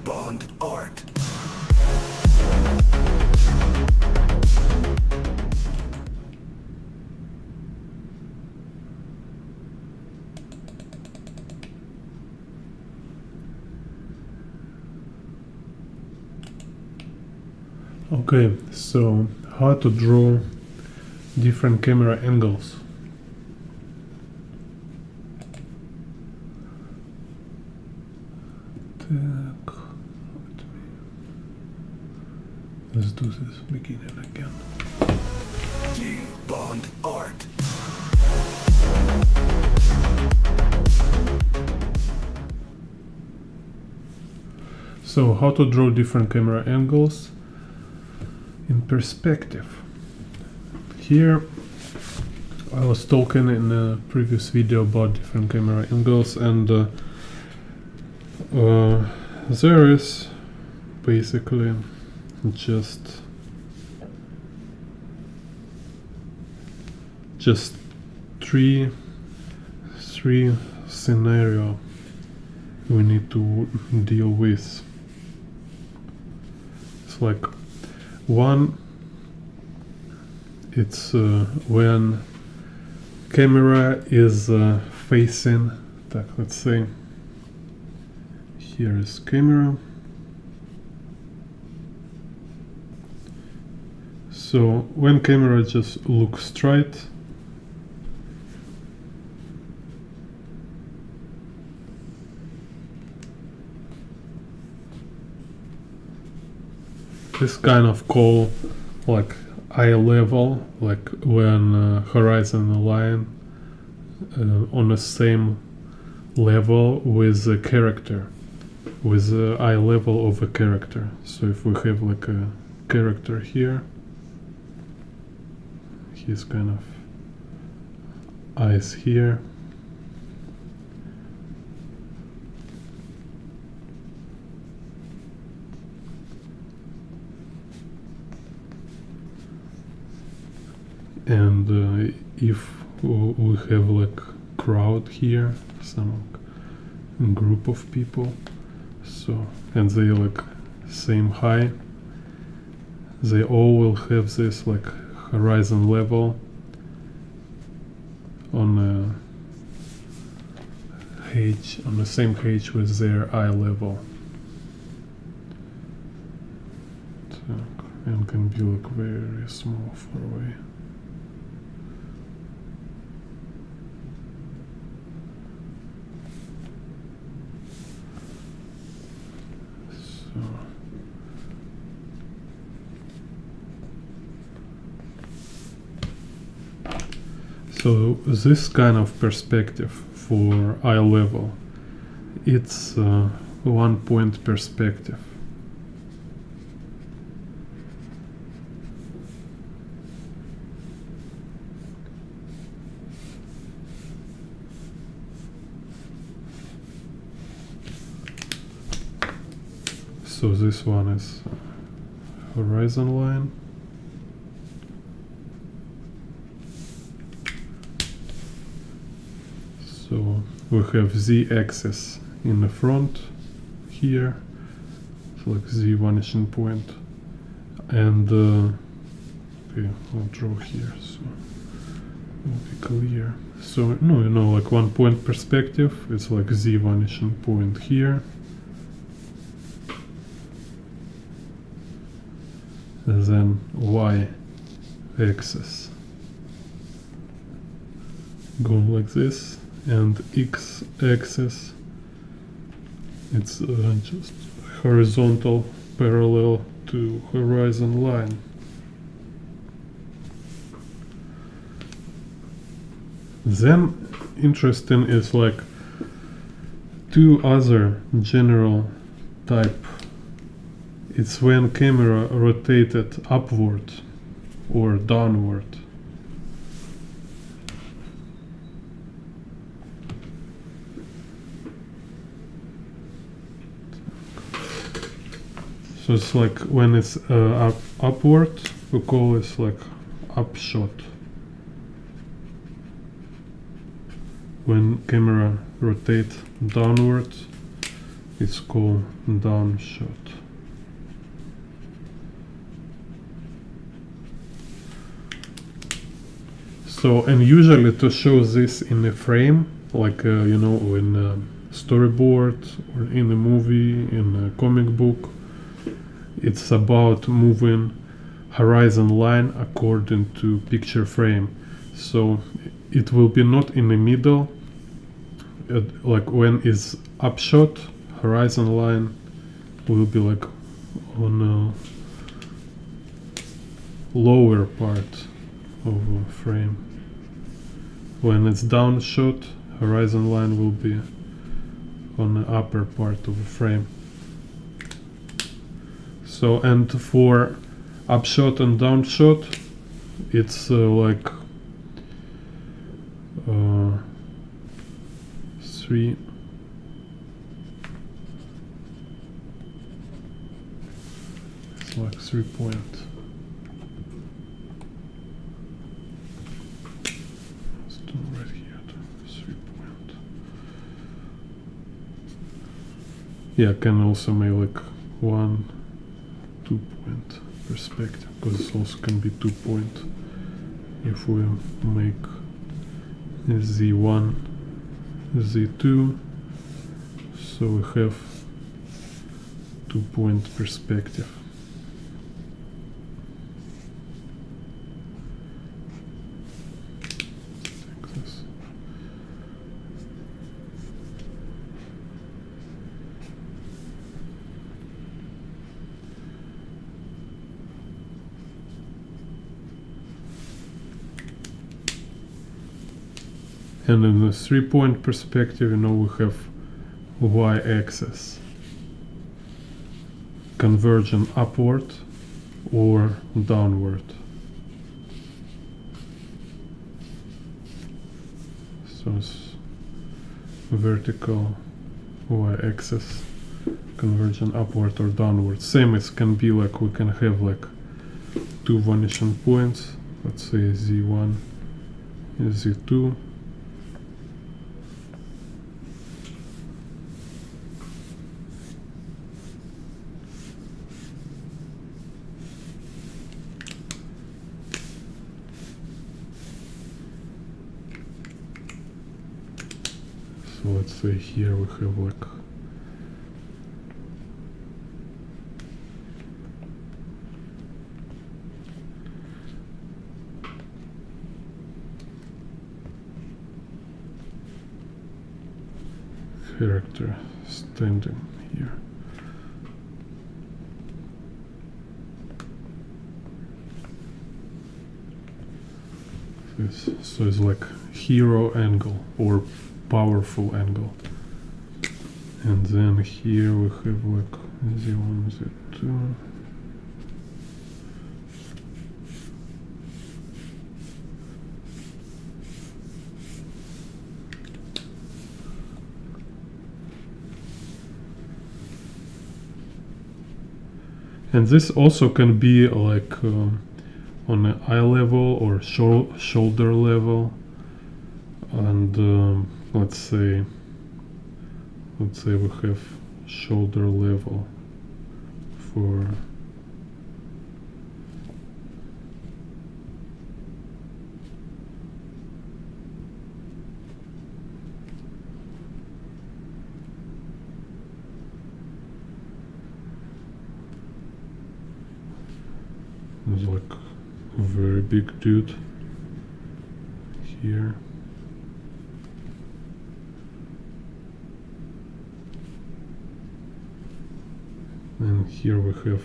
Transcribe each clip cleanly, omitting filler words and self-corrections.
Bond art. Okay, so how to draw different camera angles. Let's do this beginning again. Bond art. So how to draw different camera angles in perspective. Here I was talking in a previous video about different camera angles, and there is basically just three scenario we need to deal with. It's like one, it's when camera is facing, let's say here is camera. So when camera just looks straight, this kind of call like eye level, like when horizontal line on the same level with the character, with the eye level of a character. So if we have like a character here, his kind of eyes here, and if we have like crowd here, some group of people, so and they like same height, they all will have this like horizon level on on the same height with their eye level, and can be like very small far away. So this kind of perspective for eye level, it's 1 point perspective. So this one is horizon line. So we have z-axis in the front here, so like z vanishing point, and okay, I'll draw here so it'll be clear. So no, like 1 point perspective, it's like z vanishing point here, and then y-axis going like this, and x-axis, it's just horizontal parallel to horizon line. Then interesting is like two other general type. It's when camera rotated upward or downward. So it's like when it's upward, we call it like upshot. When camera rotate downward, It's called downshot. So, and usually to show this in a frame, like you know, in a storyboard or in a movie, in a comic book, it's about moving horizon line according to picture frame. So it will be not in the middle, like when it's upshot, horizon line will be like on a lower part of a frame. When it's downshot, horizon line will be on the upper part of the frame. So, and for upshot and downshot, it's like 3. It's like 3 point. Let's do right here, 3 point. Yeah, can also make like 1, 2 point perspective, because it also can be 2 point if we make Z1, Z2, so we have 2 point perspective. Take this. And in the 3 point perspective, you know, we have y-axis converging upward or downward. So it's vertical y-axis converging upward or downward. Same as can be like we can have like 2 vanishing points, let's say Z1 and Z2. So let's say here we have like character standing here. So it's like hero angle or powerful angle. And then here we have like Z1, Z2. And this also can be like on an eye level or shoulder level, and let's say we have shoulder level for there's like a very big dude here. And here we have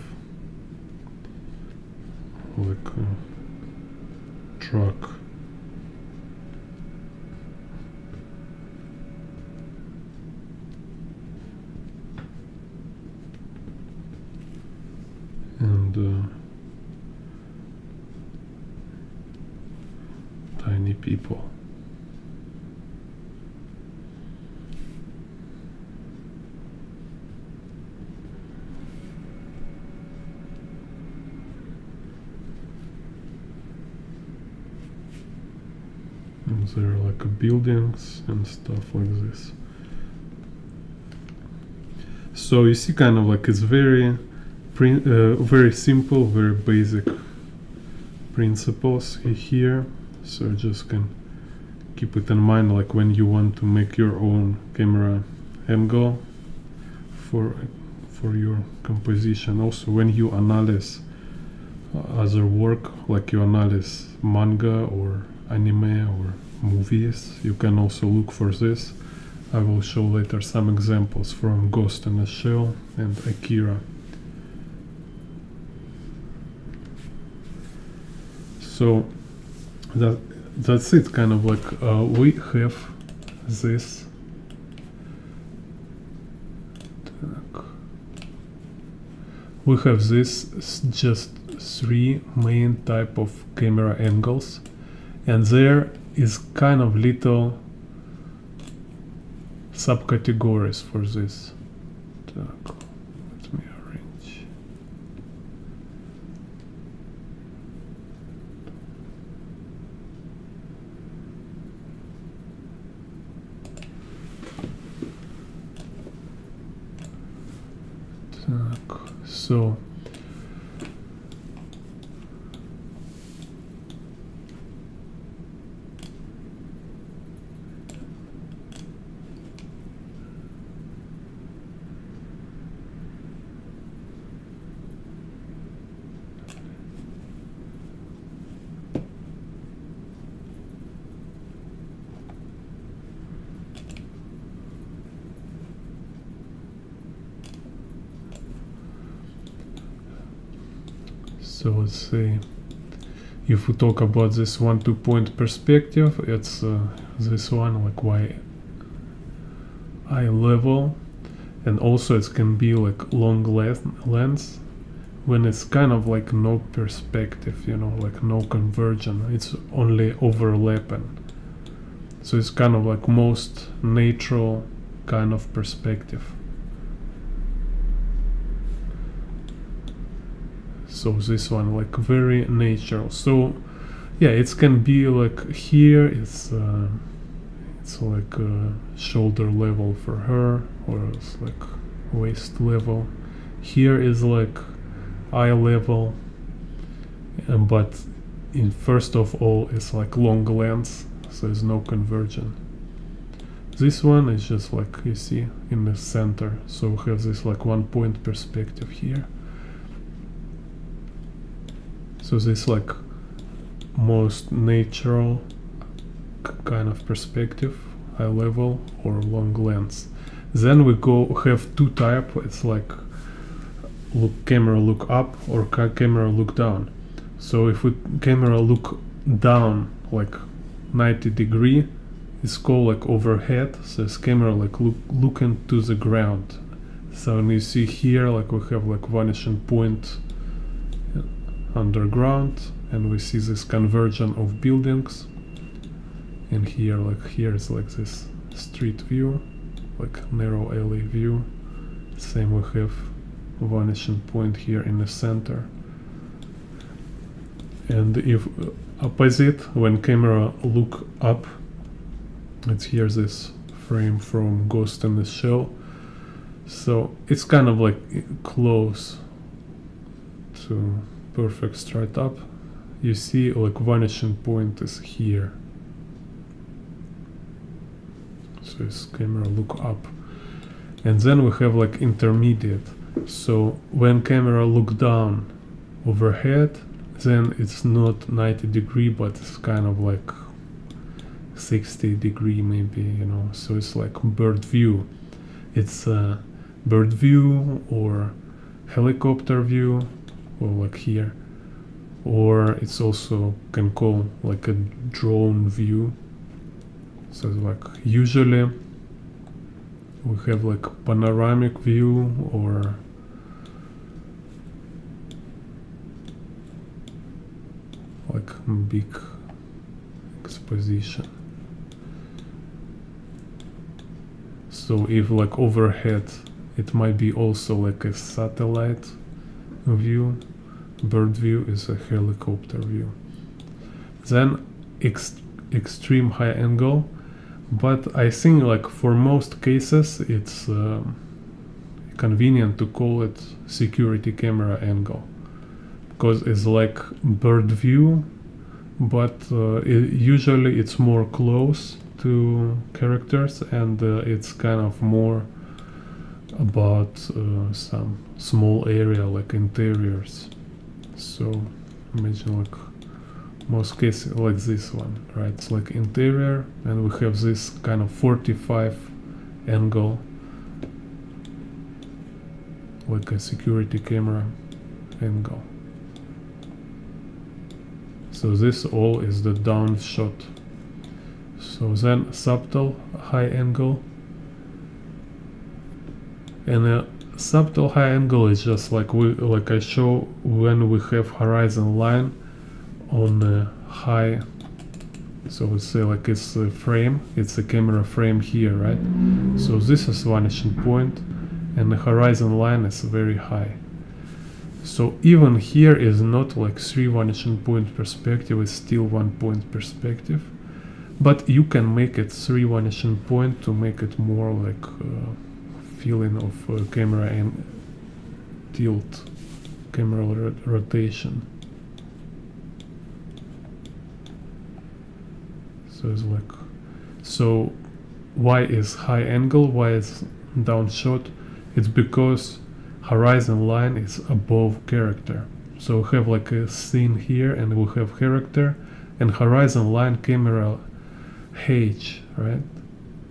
like a truck. And tiny people. And there are like buildings and stuff like this. So you see, kind of like it's very simple, very basic principles here. So you just can keep it in mind, like when you want to make your own camera angle for your composition. Also, when you analyze other work, like you analyze manga or anime or movies, you can also look for this. I will show later some examples from Ghost in the Shell and AKIRA. So that's it, kind of like we have this just three main type of camera angles, and there is kind of little subcategories for this. Let me arrange. So let's say, if we talk about this 1-2 point perspective, it's this one, like eye level, and also it can be like long lens when it's kind of like no perspective, you know, like no conversion, it's only overlapping. So it's kind of like most natural kind of perspective. So this one, like very natural. So yeah, it can be like here it's like shoulder level for her, or it's like waist level. Here is like eye level, but in first of all it's like long lens, so there's no conversion. This one is just like you see in the center, so we have this like 1 point perspective here. So this like most natural kind of perspective, high level or long lens. Then we have two type. It's like camera look up or camera look down. So if we camera look down like 90 degree, it's called like overhead. So this camera like looking to the ground. So when you see here, like we have like vanishing point underground, and we see this conversion of buildings, and here is like this street view, like narrow alley view. Same, we have vanishing point here in the center. And if opposite, when camera look up, it's here this frame from Ghost in the Shell. So it's kind of like close to perfect straight up. You see like vanishing point is here. So this camera look up. And then we have like intermediate. So when camera look down overhead, then it's not 90 degree, but it's kind of like 60 degree maybe, you know. So it's like bird view. It's a bird view or helicopter view, or like here, or it's also can call like a drone view. So like usually we have like panoramic view or like big exposition. So if like overhead, it might be also like a satellite view. Bird view is a helicopter view. Then extreme high angle, but I think like for most cases it's convenient to call it security camera angle, because it's like bird view, but usually it's more close to characters, and it's kind of more about some small area like interiors. So imagine like most cases like this one, right? It's like interior, and we have this kind of 45 angle, like a security camera angle. So this all is the down shot. So then subtle high angle, and a subtle high angle is just like I show when we have horizon line on a high. So let's say like it's a frame, it's a camera frame here, right? So this is vanishing point, and the horizon line is very high. So even here is not like 3 vanishing point perspective, it's still 1 point perspective. But you can make it 3 vanishing point to make it more like feeling of camera and tilt, camera rotation. So it's like, so why is high angle, why is down shot? It's because horizon line is above character. So we have like a scene here, and we have character, and horizon line camera H, right?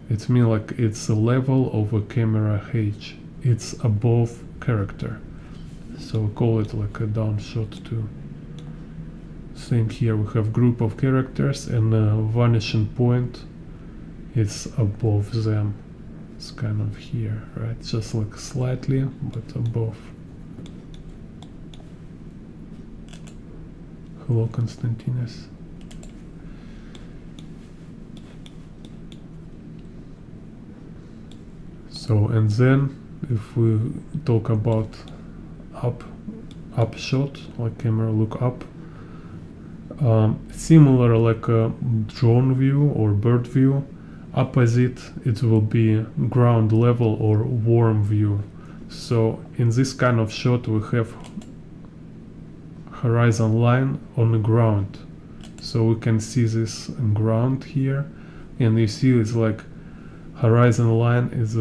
It means like it's a level of a camera H. It's above character. So we call it like a down shot too. Same here, we have group of characters, and vanishing point is above them. It's kind of here, right? Just like slightly, but above. Hello, Constantinus. So, and then if we talk about upshot, like camera look up, similar like a drone view or bird view, opposite it will be ground level or worm view. So in this kind of shot we have horizon line on the ground, so we can see this ground here, and you see it's like horizon line is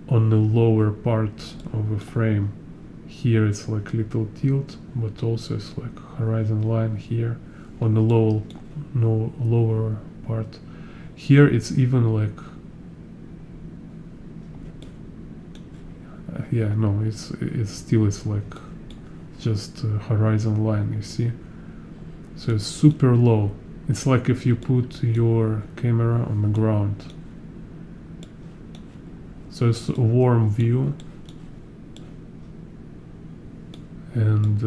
on the lower part of the frame. Here it's like little tilt, but also it's like horizon line here on the lower part. Here it's even like it's still it's like just horizon line, you see. So it's super low. It's like if you put your camera on the ground. So it's a warm view, and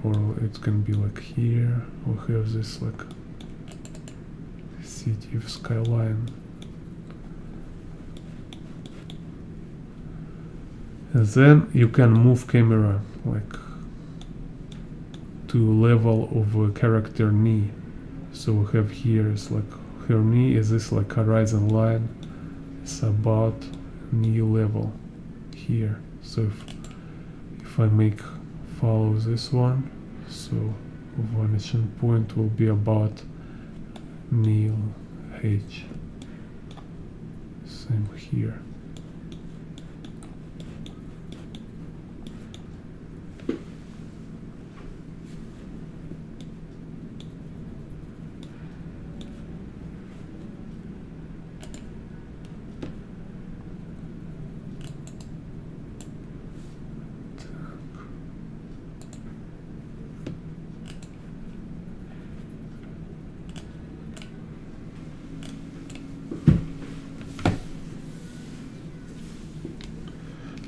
or it can be like here. We have this like city of skyline, and then you can move camera like to level of a character knee. So we have here is like her knee is this like horizon line. It's about knee level here. So if I follow this one, so vanishing point will be about knee H. Same here.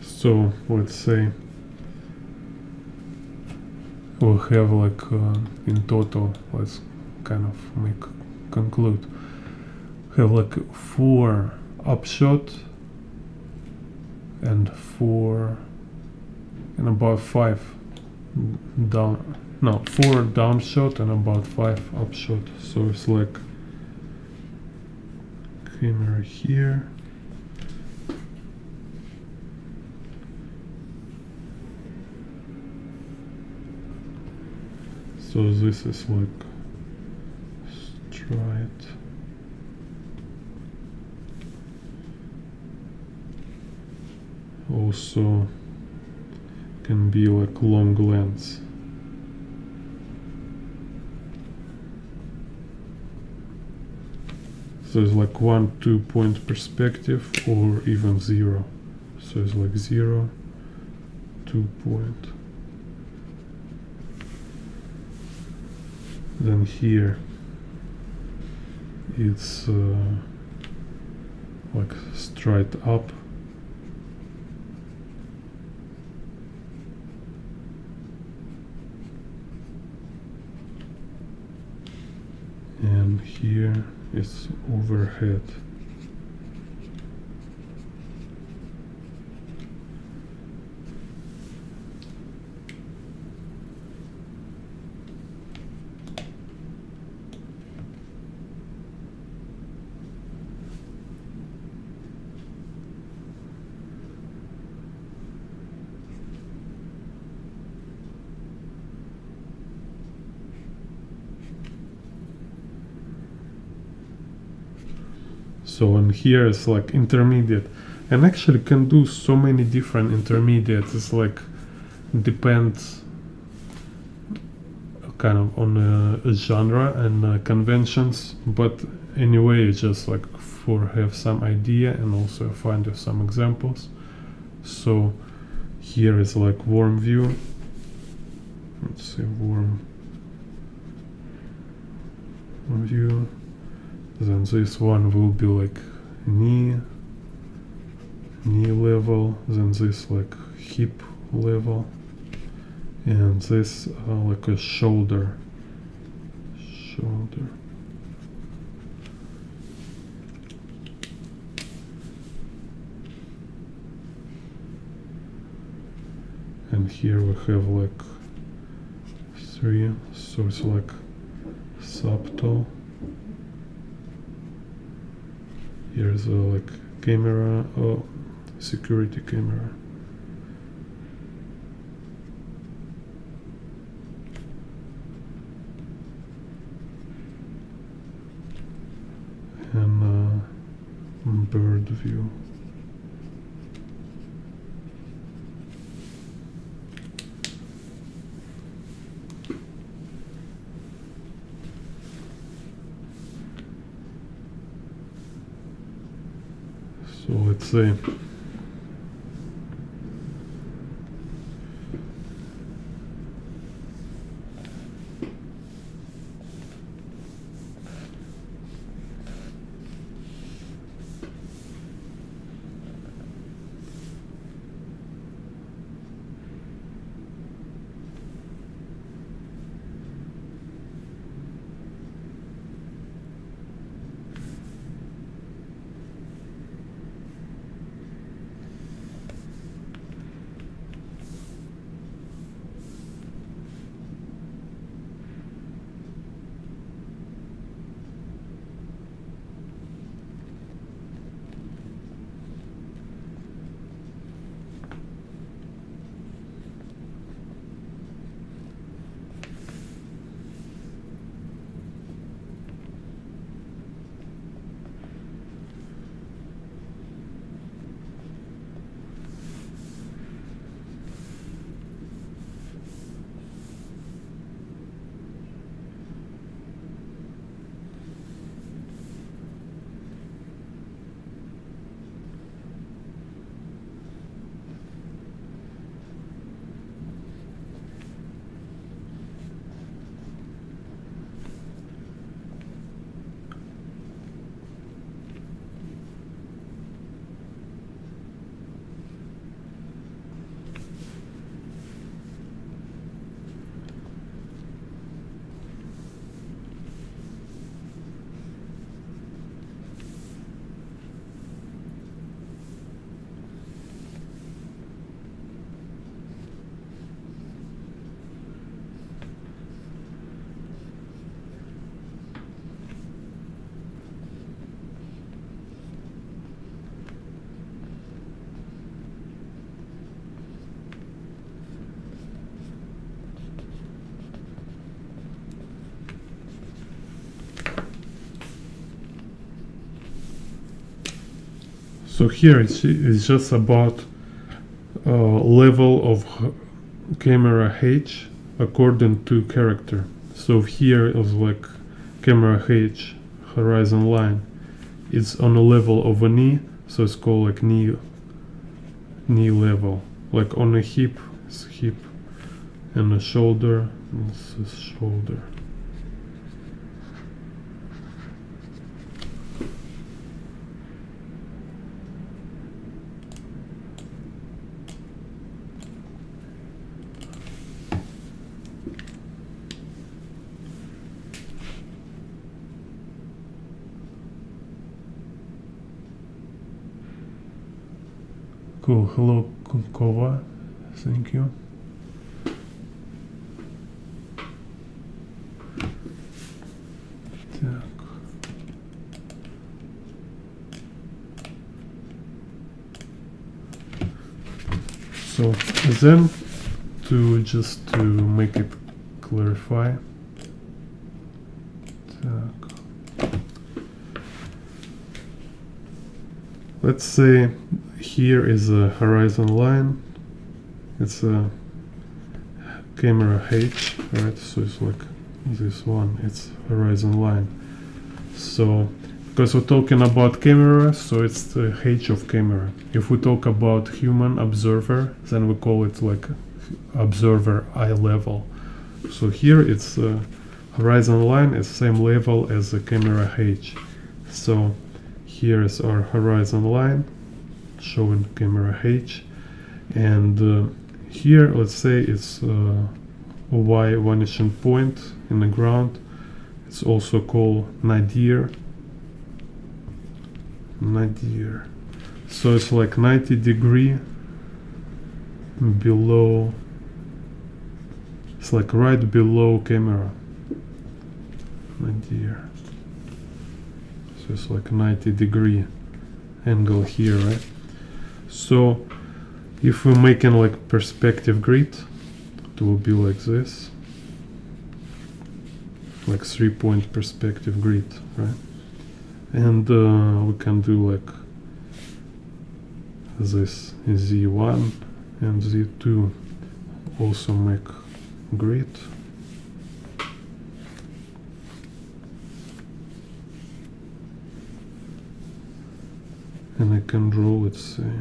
So let's say we'll have like in total, let's kind of conclude, have like 4 upshot and 4 and about 5 down, no, 4 downshot and about 5 upshot. So it's like camera here, So this is like straight. Also can be like long lens. So it's like 1-2 point perspective or even 0. So it's like 0, 2 point. Then here it's like straight up. And here it's overhead. So and here is like intermediate, and actually can do so many different intermediates. It's like depends kind of on a genre and conventions, but anyway, it's just like for have some idea and also find you some examples. So here is like warm view. Let's say warm view. Then this one will be like knee level, then this like hip level, and this like a shoulder. And here we have like 3, so it's like subtle. Here's a like camera, security camera. And bird view. So let's say So here it's just about level of camera H according to character. So here is like camera H horizon line. It's on a level of a knee, so it's called like knee level. Like on a hip, it's hip, and a shoulder, this is shoulder. Cool, hello Kova, thank you. Так. So then to make it clarify. Так. Let's say here is a horizon line. It's a camera H, right? So it's like this one, it's horizon line. So because we're talking about camera, so it's the H of camera. If we talk about human observer, then we call it like observer eye level. So here it's horizon line is same level as the camera H. So here is our horizon line showing camera H, and here let's say it's a Y vanishing point in the ground. It's also called nadir. So it's like 90 degree below, it's like right below camera. Nadir. So it's like 90 degree angle here, right? So if we're making like perspective grid, it will be like this, like 3-point perspective grid, right? And we can do like this Z1 and Z2 also make grid. And I can draw, let's say,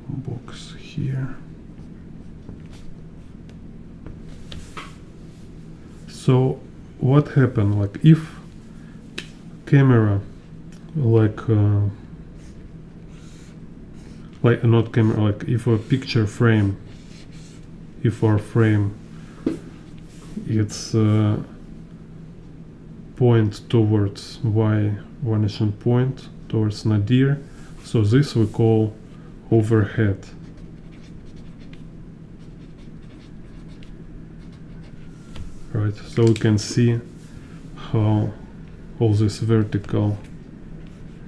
box here. So what happened, like if camera like not camera, like if a picture frame, if our frame it's point towards Y vanishing point towards nadir, so this we call overhead. Right, so we can see how all this vertical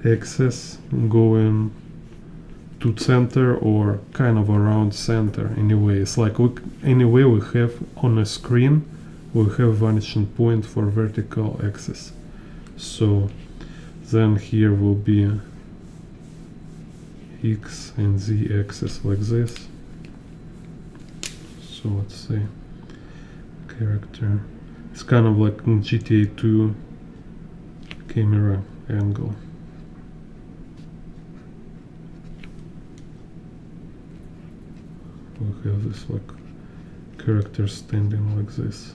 axis going to center or kind of around center. Anyway, it's like anyway we have on a screen we have vanishing point for vertical axis. So then here will be X and Z axis like this. So let's say character, it's kind of like in GTA 2 camera angle. We have this like character standing like this,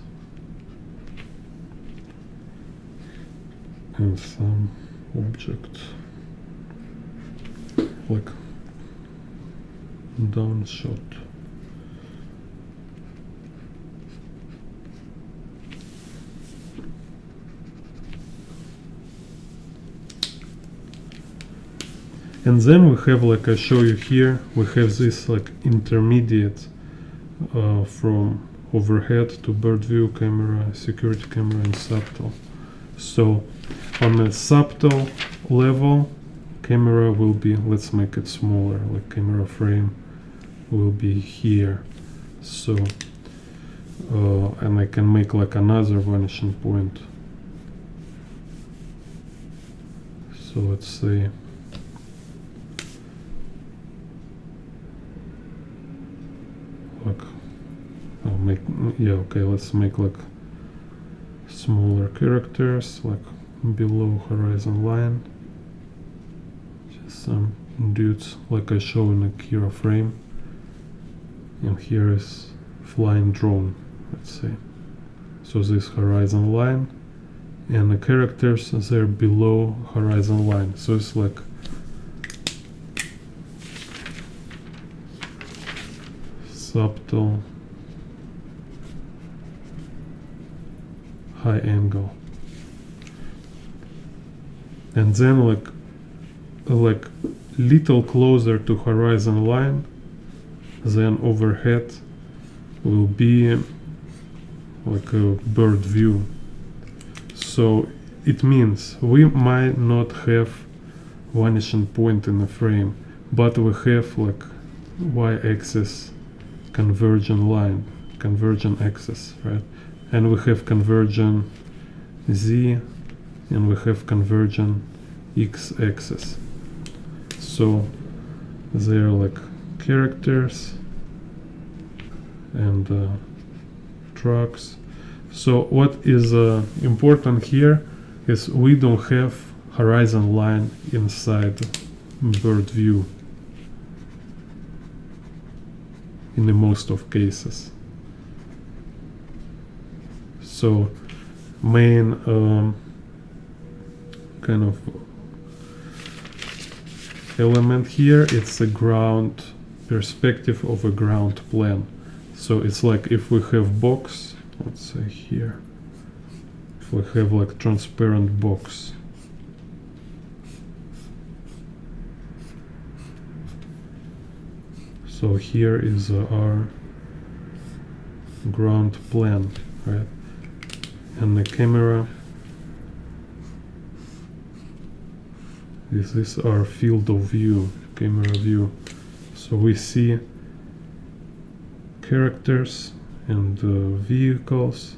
and some object like downshot. And then we have, like I show you here, we have this like intermediate from overhead to bird view camera, security camera, and subtle. So on a subtle level, camera will be, let's make it smaller, like camera frame will be here. So and I can make like another vanishing point So let's say like let's make like smaller characters like below horizon line, just some dudes like I show in AKIRA frame, and here is flying drone, let's say. So this horizon line and the characters they're below horizon line, so it's like subtle high angle, and then like little closer to horizon line, then overhead will be like a bird view. So it means we might not have vanishing point in the frame, but we have like y-axis convergent line, convergent axis, right? And we have convergent z, and we have convergent x-axis. So they're like characters and trucks. So what is important here is we don't have horizon line inside bird view in the most of cases. So main kind of element here, it's a ground perspective of a ground plane. So it's like if we have box, let's say here, if we have like transparent box, so here is our ground plane, right? And the camera, this is our field of view, camera view. So we see characters and vehicles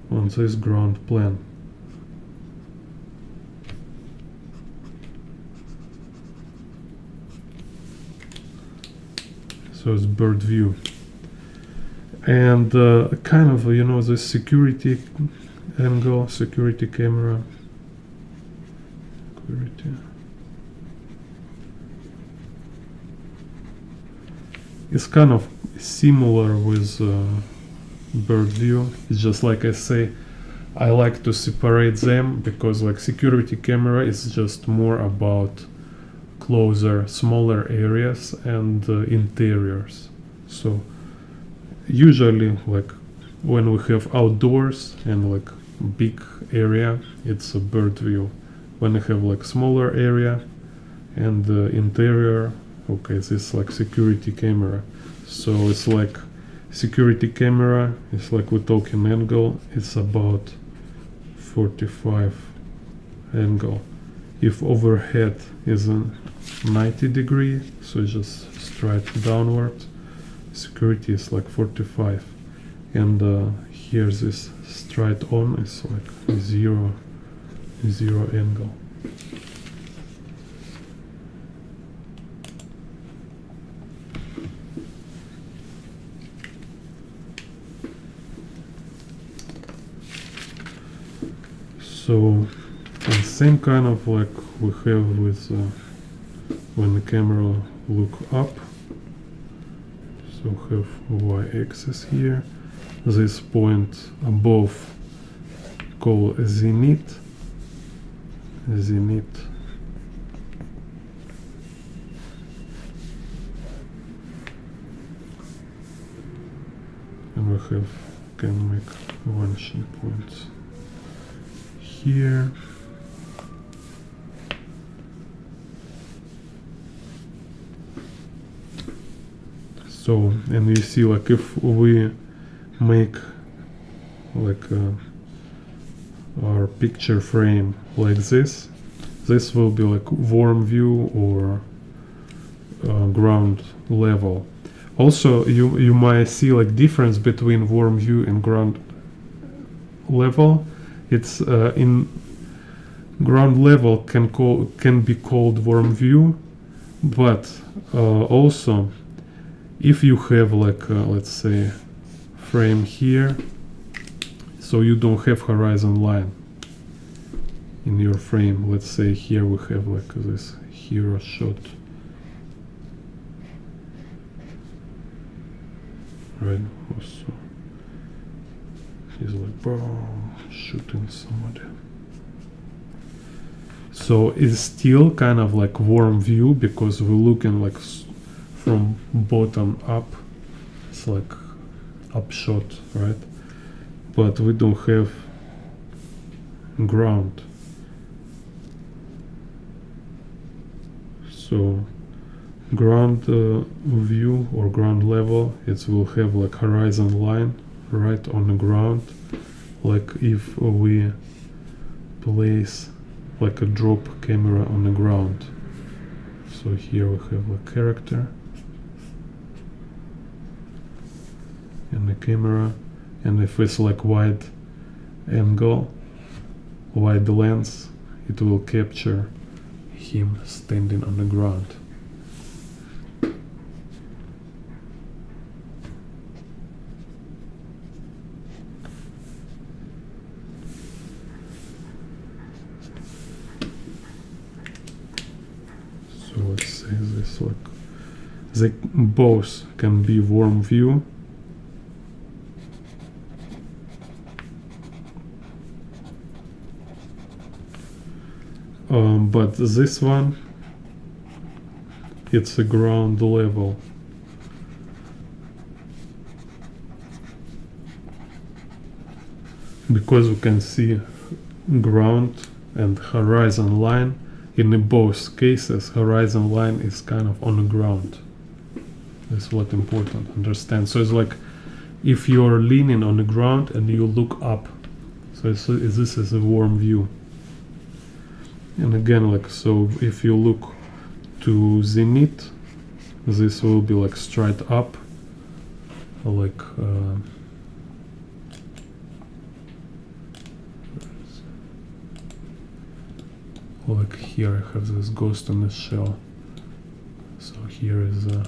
on this ground plane. So it's bird view. And kind of, you know, the security angle, security camera. It's kind of similar with bird view. It's just like I say, I like to separate them because like security camera is just more about closer, smaller areas and interiors. So usually like when we have outdoors and like big area, it's a bird view. When we have like smaller area and interior, okay, this is like security camera. So it's like security camera, it's like we're talking angle, it's about 45 angle. If overhead is a 90 degree, so it's just straight downward, security is like 45. And here this straight on is like zero angle. So, and same kind of like we have with when the camera look up. So we have y-axis here. This point above call zenith. And we can make vanishing points here. So, and you see like if we make like our picture frame like this will be like warm view or ground level. Also you might see like difference between warm view and ground level. It's in ground level can be called warm view, but also if you have like let's say frame here, so you don't have horizon line in your frame. Let's say here we have like this hero shot, right? Also he's like boom, shooting somebody. So it's still kind of like warm view because we're looking like from bottom up. It's like upshot, right? But we don't have ground. So ground view or ground level, it will have like horizon line right on the ground, like if we place like a drop camera on the ground. So here we have a character and the camera, and if it's like wide angle, wide lens, it will capture him standing on the ground. So let's say this, like they both can be warm view, but this one, it's a ground level. Because we can see ground and horizon line. In both cases, horizon line is kind of on the ground. That's what important to understand. So it's like if you're leaning on the ground and you look up. So this is a warm view. And again, like, so if you look to zenith, this will be like straight up, like like here I have this ghost in the shell. So here is a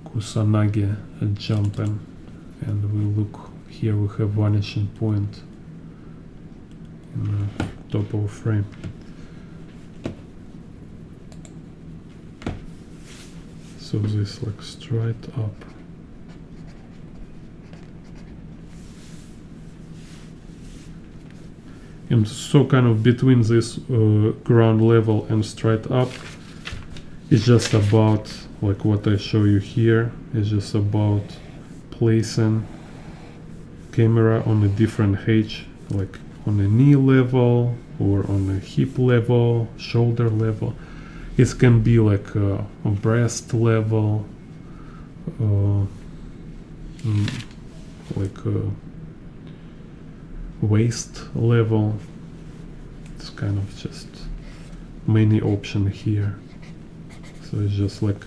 Kusanagi jumping, and we look here, we have vanishing point in the top of frame. So this like straight up. And so kind of between this ground level and straight up, it's just about like what I show you here. It's just about placing camera on a different height, like on a knee level or on a hip level, shoulder level. It can be like a breast level, like a waist level. It's kind of just many options here. So it's just like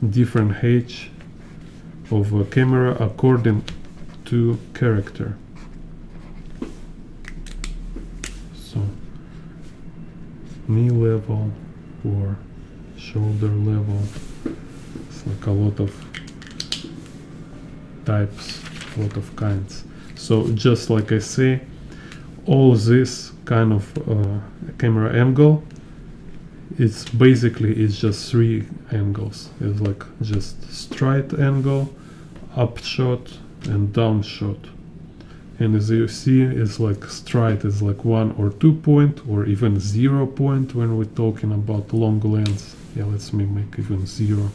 different height of a camera according to character. So knee level or shoulder level. It's like a lot of types, a lot of kinds. So just like I say, all this kind of camera angle, it's just three angles. It's like just straight angle, upshot and downshot. And as you see, it's like straight is like 1 or 2 point or even 0 point when we're talking about long lens. Yeah, let's make even 0.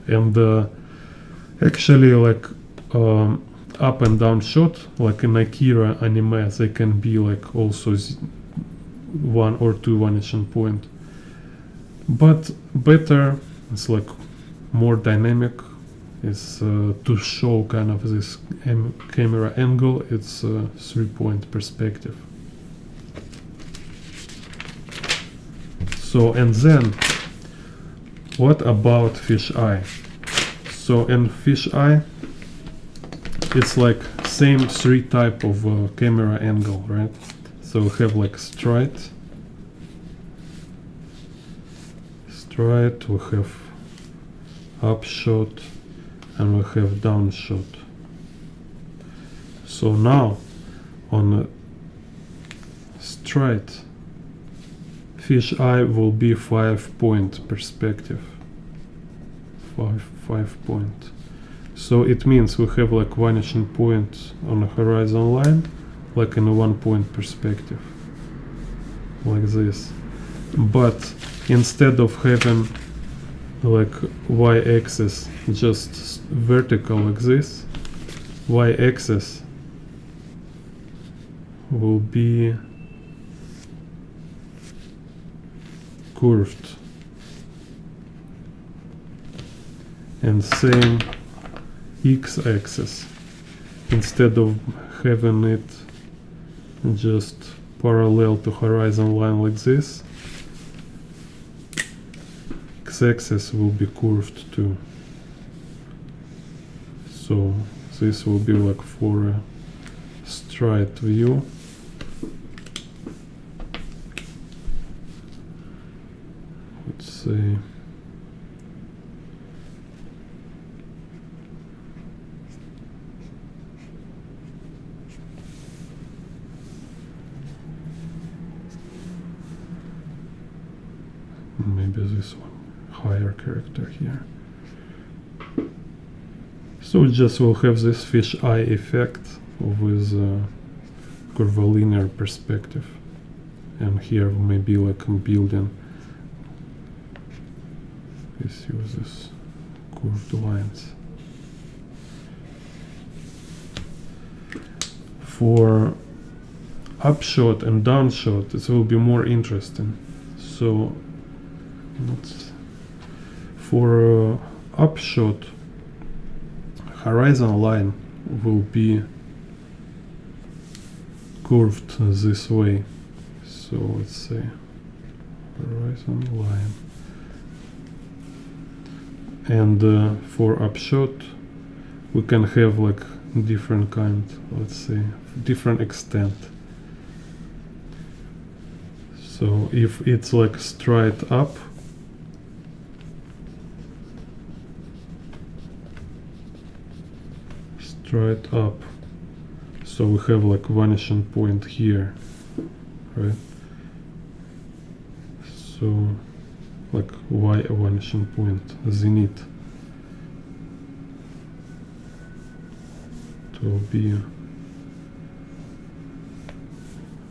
And actually, like up and down shot, like in AKIRA anime, they can be like also 1 or 2 vanishing point. But better, it's like more dynamic, is to show kind of this camera angle. It's 3-point perspective. So, and then what about fisheye? So in fisheye, it's like same 3 type of camera angle, right? So So we have like straight, we have upshot, and we have downshot. So now on a straight, fish eye will be 5-point perspective. 5 point. So it means we have like vanishing point on a horizon line, like in a 1-point perspective, like this. But instead of having like y-axis just vertical like this, y-axis will be curved, and same x-axis, instead of having it just parallel to horizon line like this, x-axis will be curved too. So this will be like for a straight view. Let's say maybe this one, higher character here. So just we'll have this fish eye effect with curvilinear perspective, and here maybe like a building. Let's use this curved lines. For upshot and downshot, it will be more interesting. So for upshot, horizon line will be curved this way. So let's say horizon line. And for upshot, we can have like different kind, let's say different extent. So if it's like straight up, so we have like vanishing point here, right? So like y vanishing point, zenith, it will be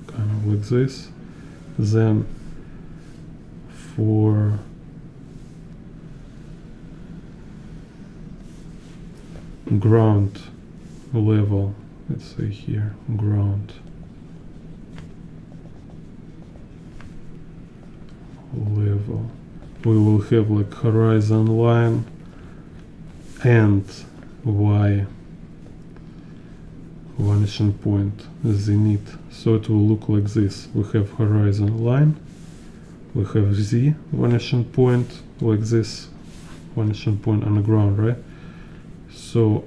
kind of like this. Then for ground level, let's say here, ground level, we will have like horizon line and y vanishing point, zenith. So it will look like this. We have horizon line, we have z vanishing point, like this vanishing point on the ground, right? So,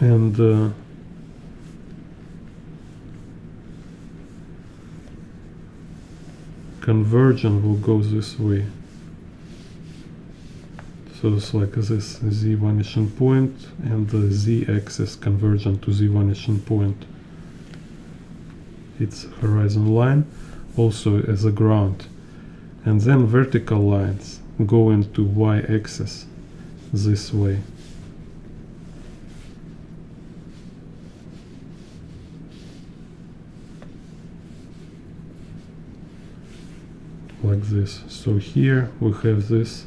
and convergence will go this way. So it's like this z vanishing point and the z-axis convergent to z vanishing point. It's horizon line also as a ground. And then vertical lines go into y-axis this way. Like this. So here we have this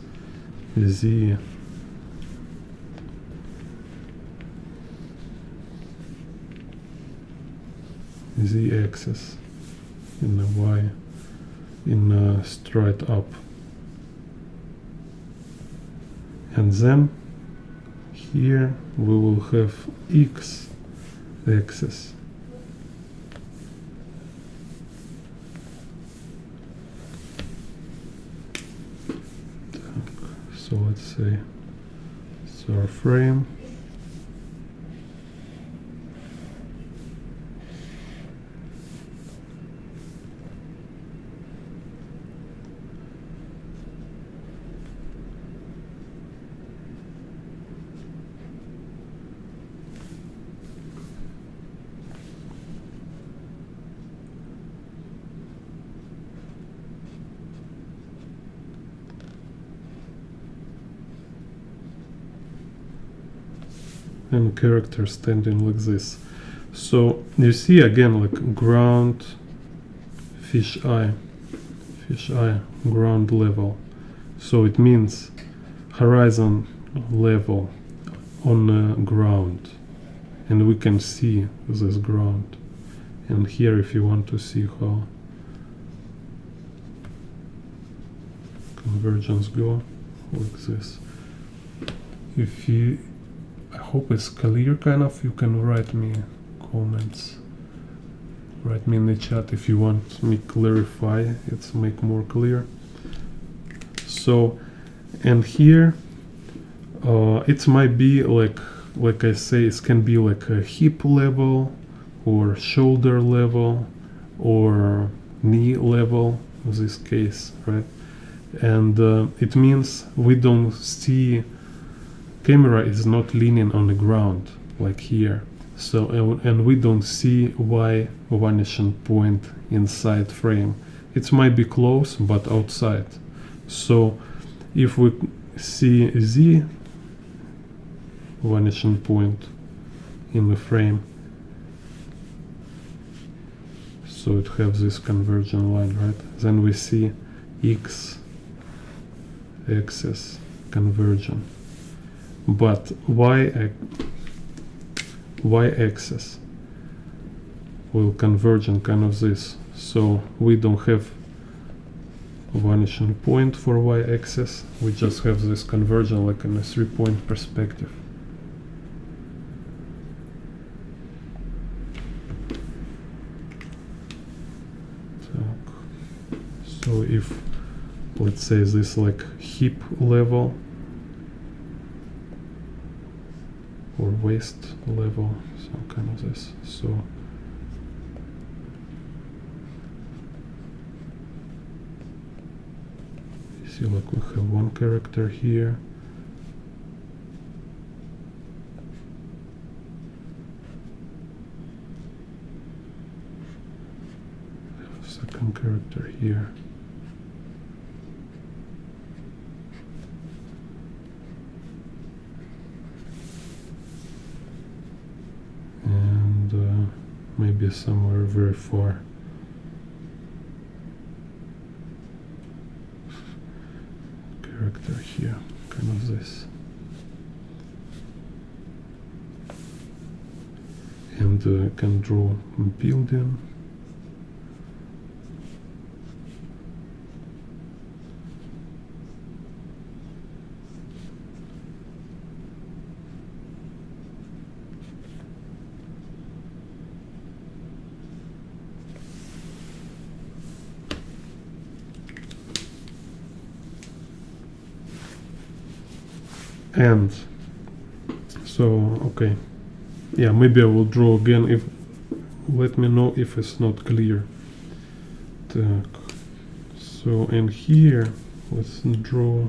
z-axis in the y, in straight up, and then here we will have x-axis. So let's say it's our frame. and character standing like this. So you see again, like ground, fish eye, ground level. So it means horizon level on ground, and we can see this ground. And here, if you want to see how convergence go, like this. If you, I hope it's clear kind of, you can write me comments, write me in the chat if you want me clarify it, make more clear. So, and here it might be like I say, it can be like a hip level or shoulder level or knee level in this case, right? And it means we don't see, camera is not leaning on the ground like here. So and we don't see Y vanishing point inside frame. It might be close but outside. So if we see Z vanishing point in the frame, so it has this convergent line, right? Then we see X axis convergent, but Y axis will converge on kind of this. So we don't have vanishing point for Y axis, we just have this convergence like in a 3-point perspective. So if, let's say, this like hip level or waist level, so kind of this. So you see, like we have one character here, second character here. And maybe somewhere very far. Character here, kind of this. And can draw a building. And so, okay, yeah, maybe I will draw again. If let me know if it's not clear. So, and here let's draw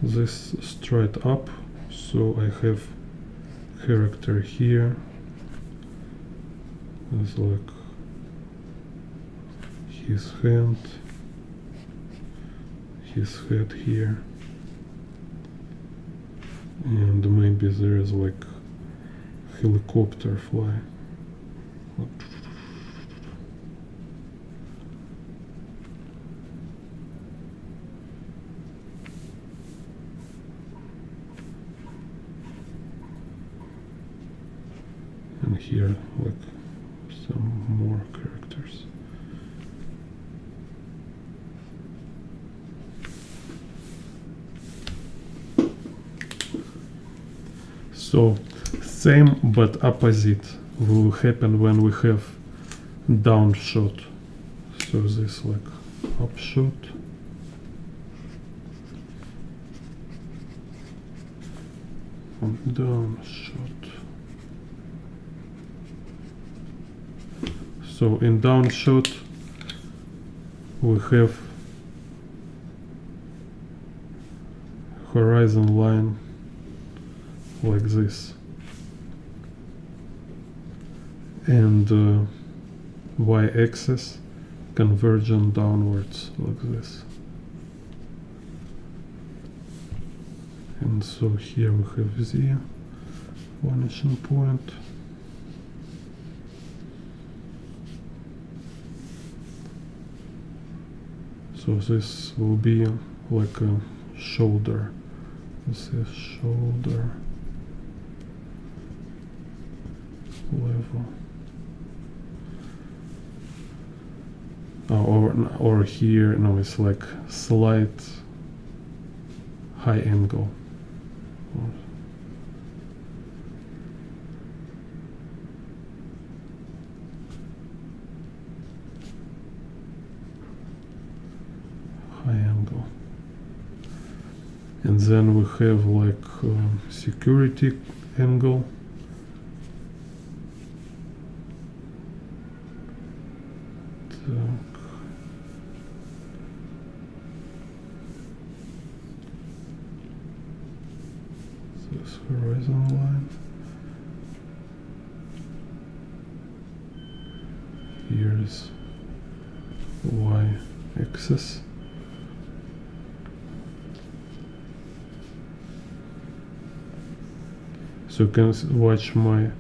this straight up. So I have character here. It's like his hand, his head here. And maybe there is like helicopter fly. And here like some more characters. So same but opposite will happen when we have downshot. So this like upshot. And downshot. So in downshot we have horizon line like this, and y-axis convergent downwards like this. And so here we have Z, vanishing point. So this will be like a shoulder. This is shoulder level. Or here, no, it's like slight high angle. High angle. And then we have like security angle. This horizon line. Here's y-axis. So you can watch my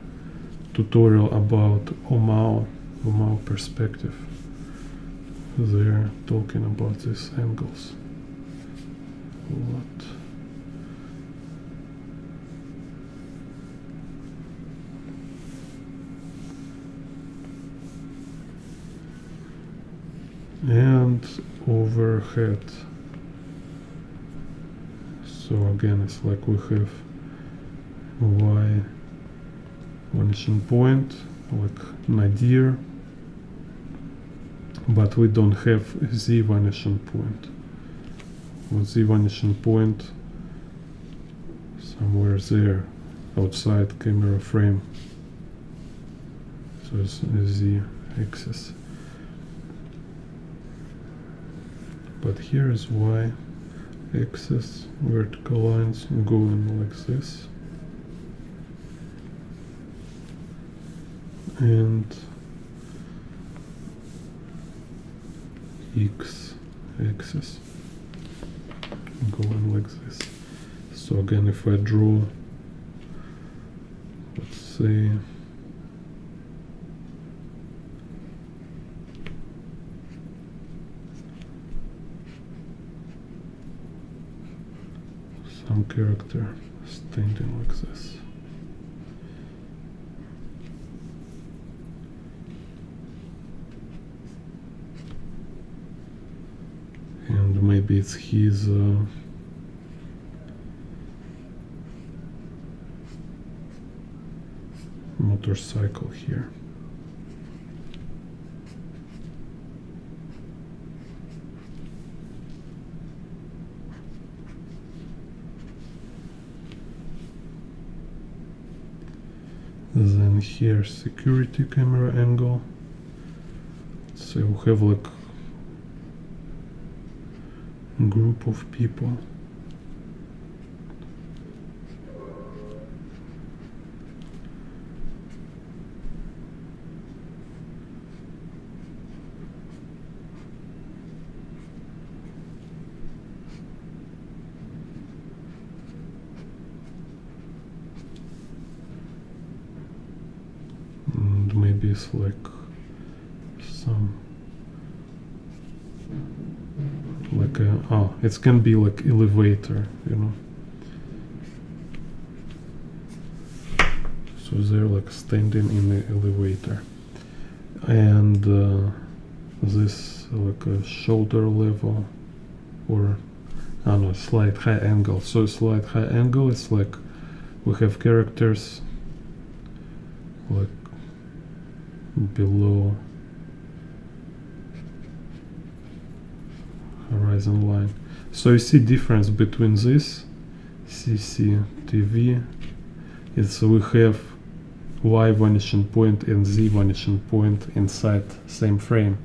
tutorial about Omao perspective. They're talking about these angles a lot. And overhead. So again, it's like we have y vanishing point, like nadir, but we don't have z vanishing point. With z vanishing point somewhere there, outside camera frame. So it's z axis. But here is y axis, vertical lines going like this. And x axis going like this. So again, if I draw, let's say, some character standing like this. And maybe it's his motorcycle here. Then here security camera angle. So we have like a group of people. And maybe it's like some like a it can be like elevator, you know. So they're like standing in the elevator, and this like a shoulder level, or I don't know, slight high angle. So slight high angle is like we have characters like below horizon line. So you see difference between this CCTV is we have y vanishing point and z vanishing point inside same frame,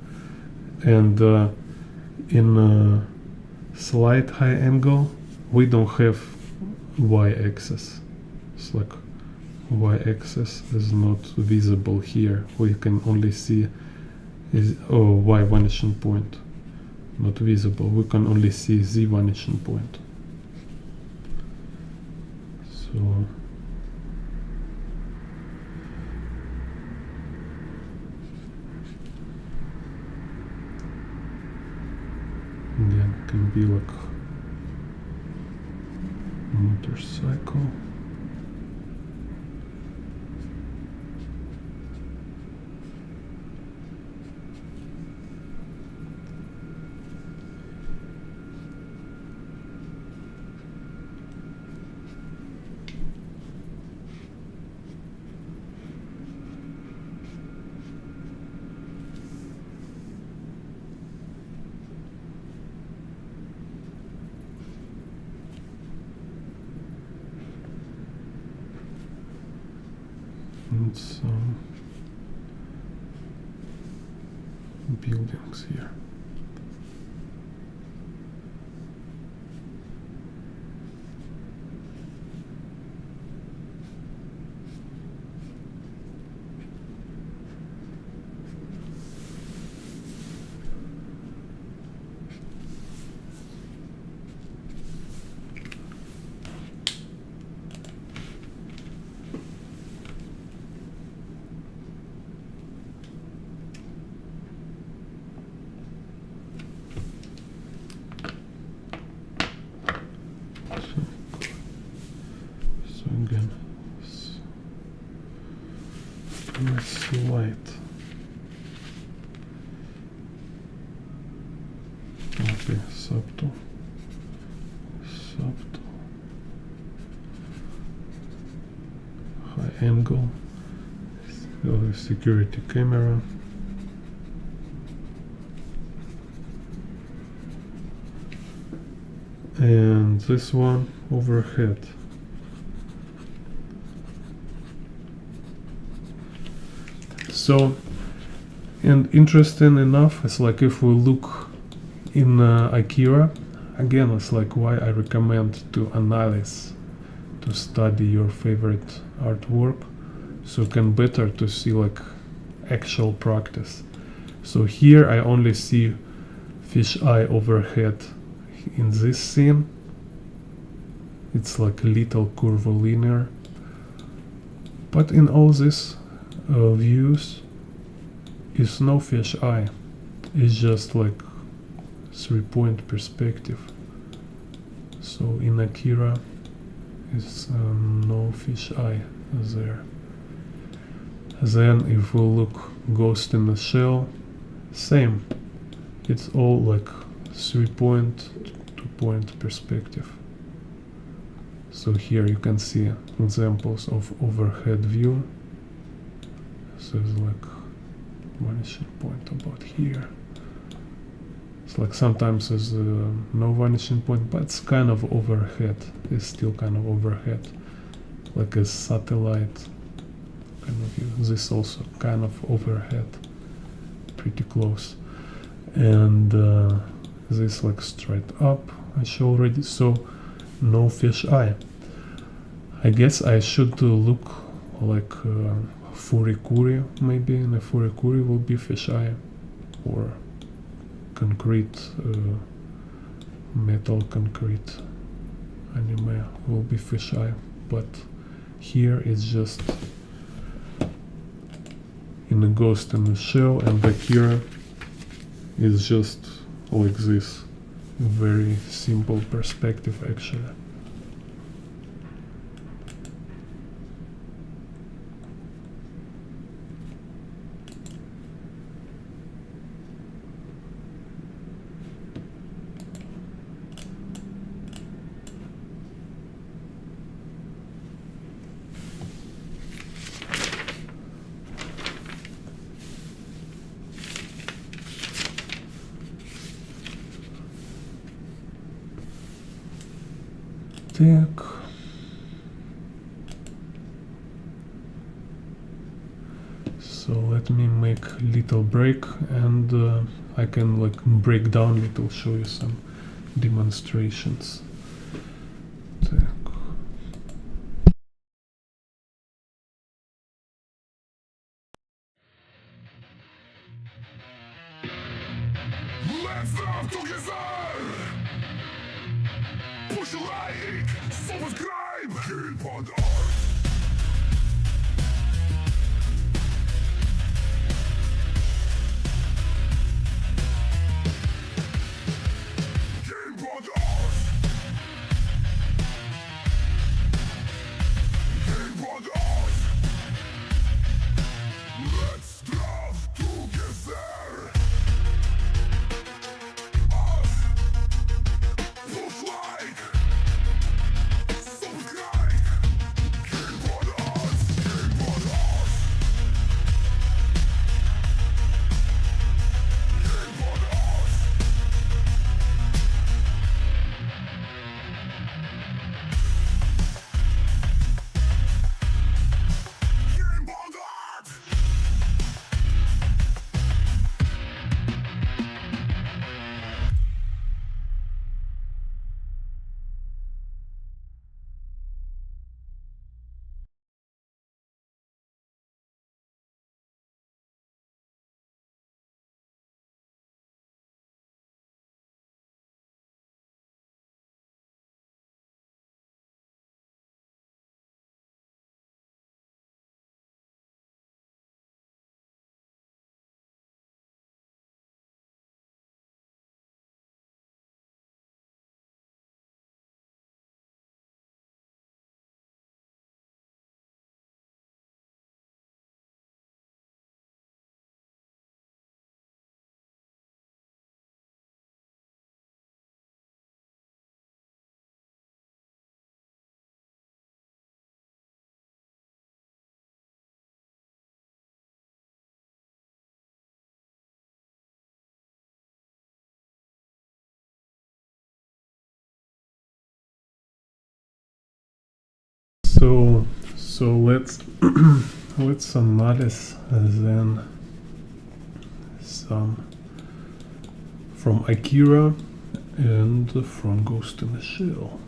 and in slight high angle we don't have y-axis. It's like y-axis is not visible here. We can only see y vanishing point, not visible. We can only see z vanishing point. So can be like motorcycle. And some buildings here. So again, nice light. Okay, subtle. High angle. Security camera. And this one overhead. So, and interesting enough, it's like if we look in AKIRA, again, it's like why I recommend to analyze, to study your favorite artwork, so you can better to see like actual practice. So here I only see fisheye overhead in this scene. It's like little curvilinear, but in all these views is no fisheye. It's just like 3-point perspective. So in AKIRA is no fisheye there. Then if we look Ghost in the Shell, same. It's all like 3-point, 2-point perspective. So here you can see examples of overhead view. So it's like vanishing point about here. It's like sometimes there's no vanishing point, but it's kind of overhead. It's still kind of overhead, like a satellite kind of view. This also kind of overhead, pretty close. And this like straight up, I show already. So no fisheye. I guess I should look like furikuri, maybe in a furikuri will be fisheye, or concrete, metal concrete anime will be fisheye, but here it's just in a Ghost in the Shell, and AKIRA is just like this, very simple perspective actually. Так. So let me make little break, and I can like break down little, show you some demonstrations. Так. Let's love together! Push like, subscribe, keep on art. So let's let's analyze then some from AKIRA and from Ghost in the Shell.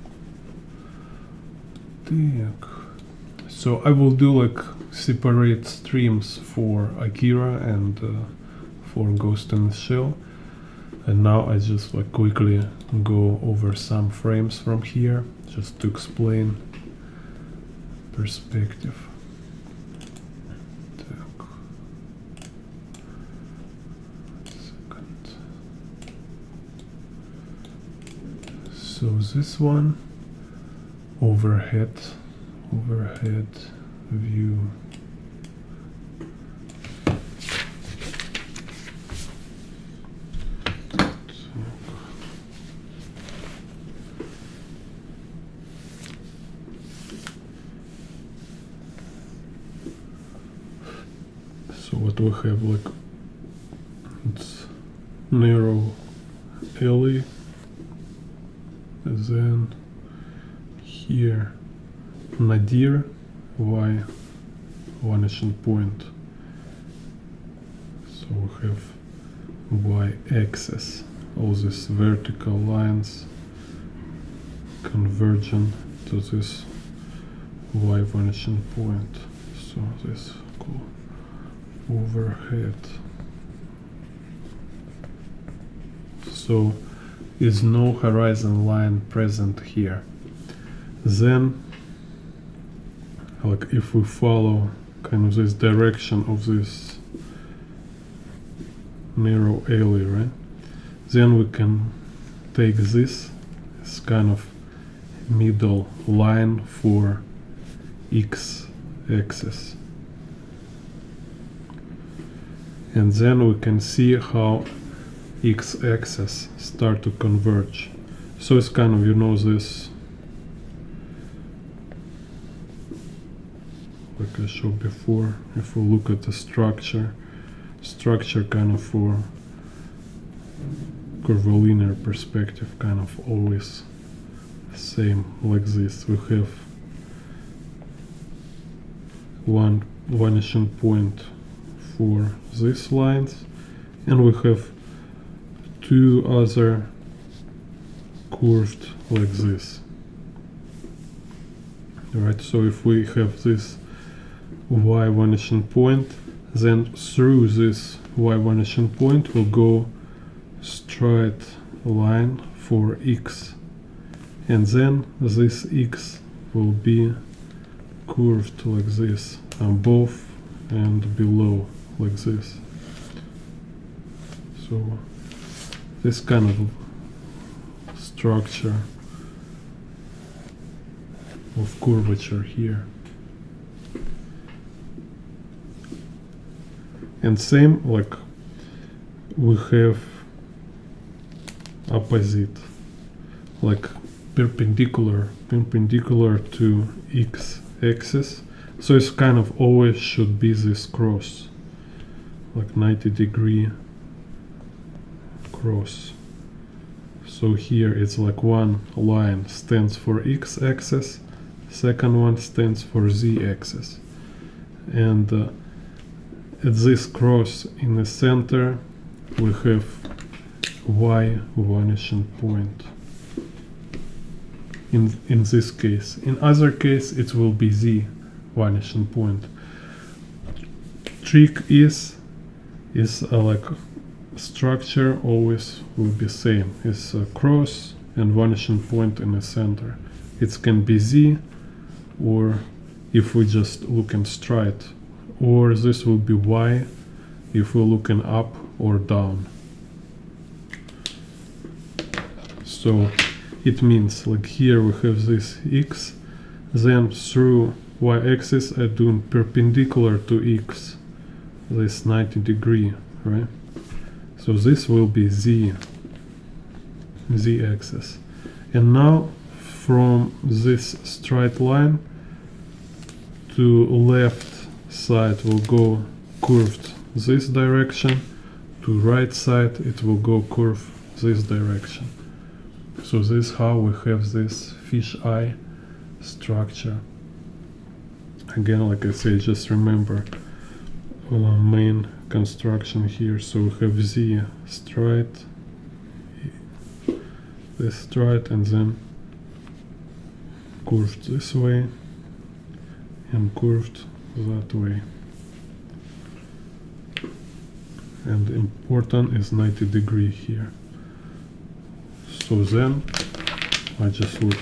Так. So I will do like separate streams for AKIRA and for Ghost in the Shell. And now I just like quickly go over some frames from here just to explain perspective. Так. Second. So this one, overhead view. So what we have, like, it's narrow alley, and then here nadir, y vanishing point. So we have y-axis, all these vertical lines converging to this y vanishing point. So this cool overhead. So is no horizon line present here. Then, like, if we follow kind of this direction of this narrow alley, right, then we can take this as kind of middle line for x-axis, and then we can see how x-axis start to converge. So it's kind of, you know, this, like I showed before, if we look at the structure kind of for curvilinear perspective, kind of always same like this. We have one vanishing point for these lines, and we have two other curved like this. Right, so if we have this y vanishing point, then through this y vanishing point will go straight line for x, and then this x will be curved like this above and below like this. So this kind of structure of curvature here. And same, like, we have opposite, like perpendicular to x-axis. So it's kind of always should be this cross, like 90-degree cross. So here it's like one line stands for x-axis, second one stands for z-axis, and at this cross in the center we have y vanishing point. In this case, in other case it will be z vanishing point. Trick is like structure always will be same. It's a cross and vanishing point in the center. It can be z, or if we just looking straight, or this will be y if we're looking up or down. So it means, like, here we have this x, then through y-axis I'm doing perpendicular to x, this 90-degree, right? So this will be z-axis. And now from this straight line to left side will go curved this direction, to right side it will go curve this direction. So this is how we have this fish eye structure. Again, like I say, just remember main construction here. So we have Z straight, this straight, and then curved this way and curved that way. And important is 90° here. So then I just look.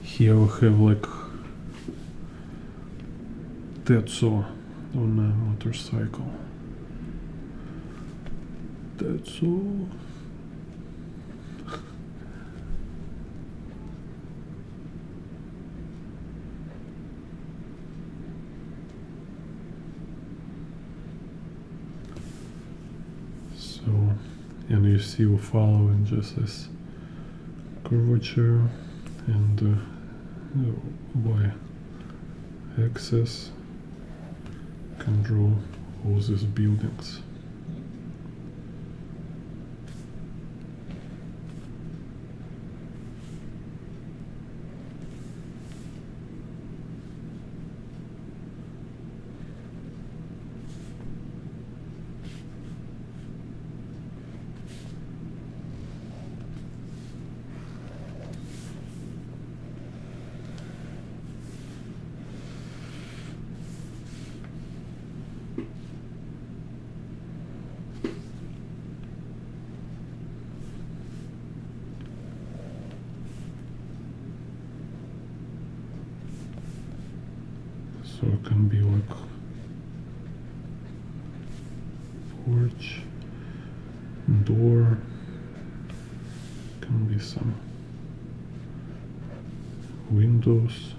Here we have like that's all on a motorcycle. That's all. So, and you see we're following just this curvature and by axis can draw all these buildings. So it can be like porch, door, can be some windows.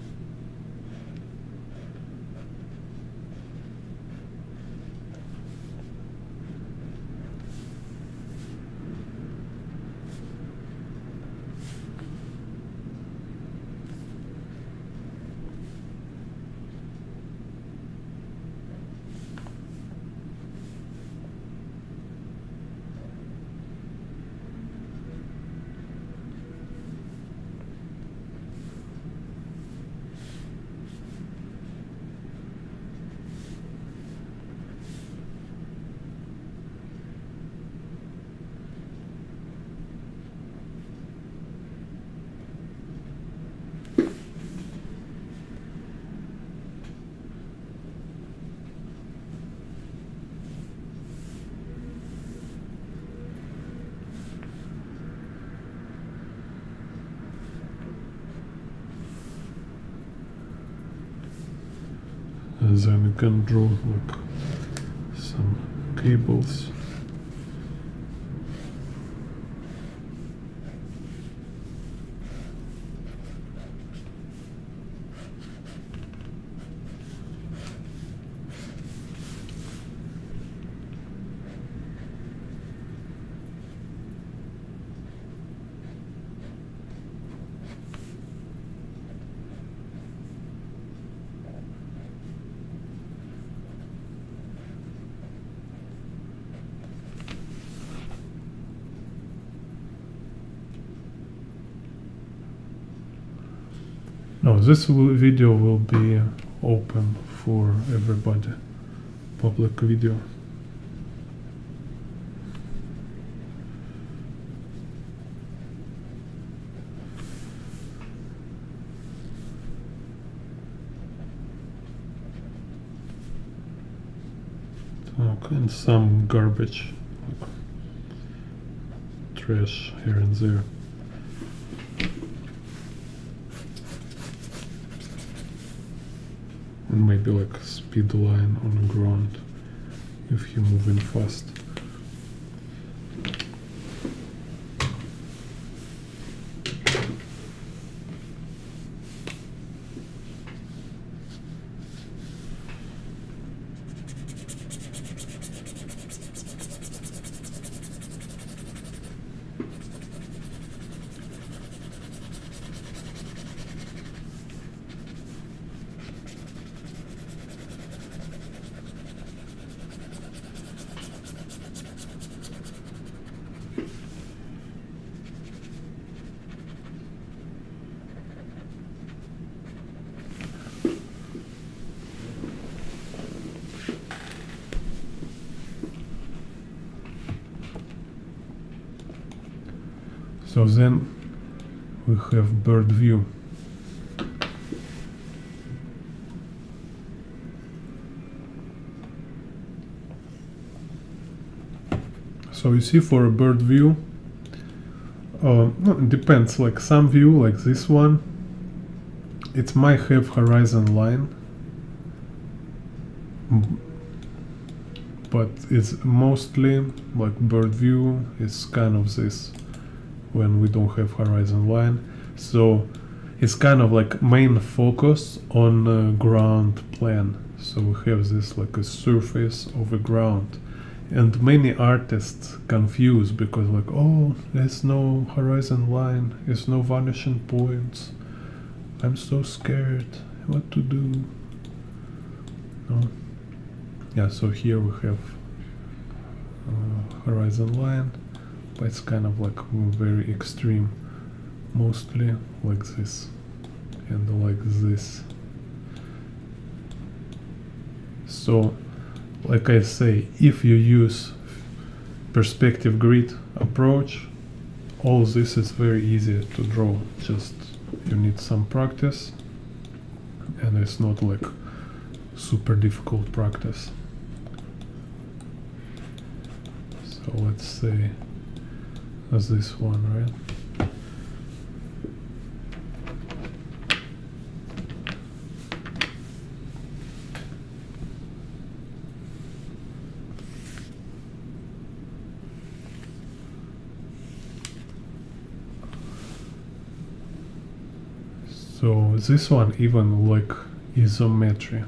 And then you can draw like some cables. No, this video will be open for everybody, public video. Okay, and some garbage, trash here and there. And maybe like a speed line on the ground if you're moving fast. So then we have bird view. So you see, for a bird view, no, it depends, like some view, like this one, it might have horizon line, but it's mostly like bird view is kind of this when we don't have horizon line. So it's kind of like main focus on ground plane. So we have this like a surface of a ground. And many artists confuse because like, oh, there's no horizon line, there's no vanishing points. I'm so scared. What to do? No. Yeah, so here we have horizon line, but it's kind of like very extreme. Mostly like this and like this. So, like I say, if you use perspective grid approach, all this is very easy to draw. Just you need some practice, and it's not like super difficult practice. So let's say as this one, right? So this one even like isometry.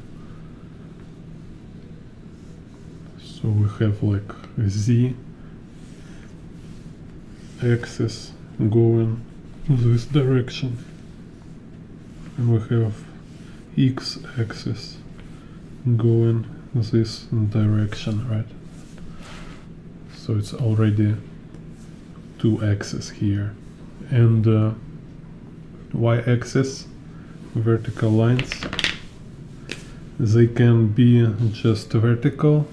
So we have like a z axis going this direction, and we have x axis going this direction, right? So it's already two axes here, and y-axis vertical lines, they can be just vertical,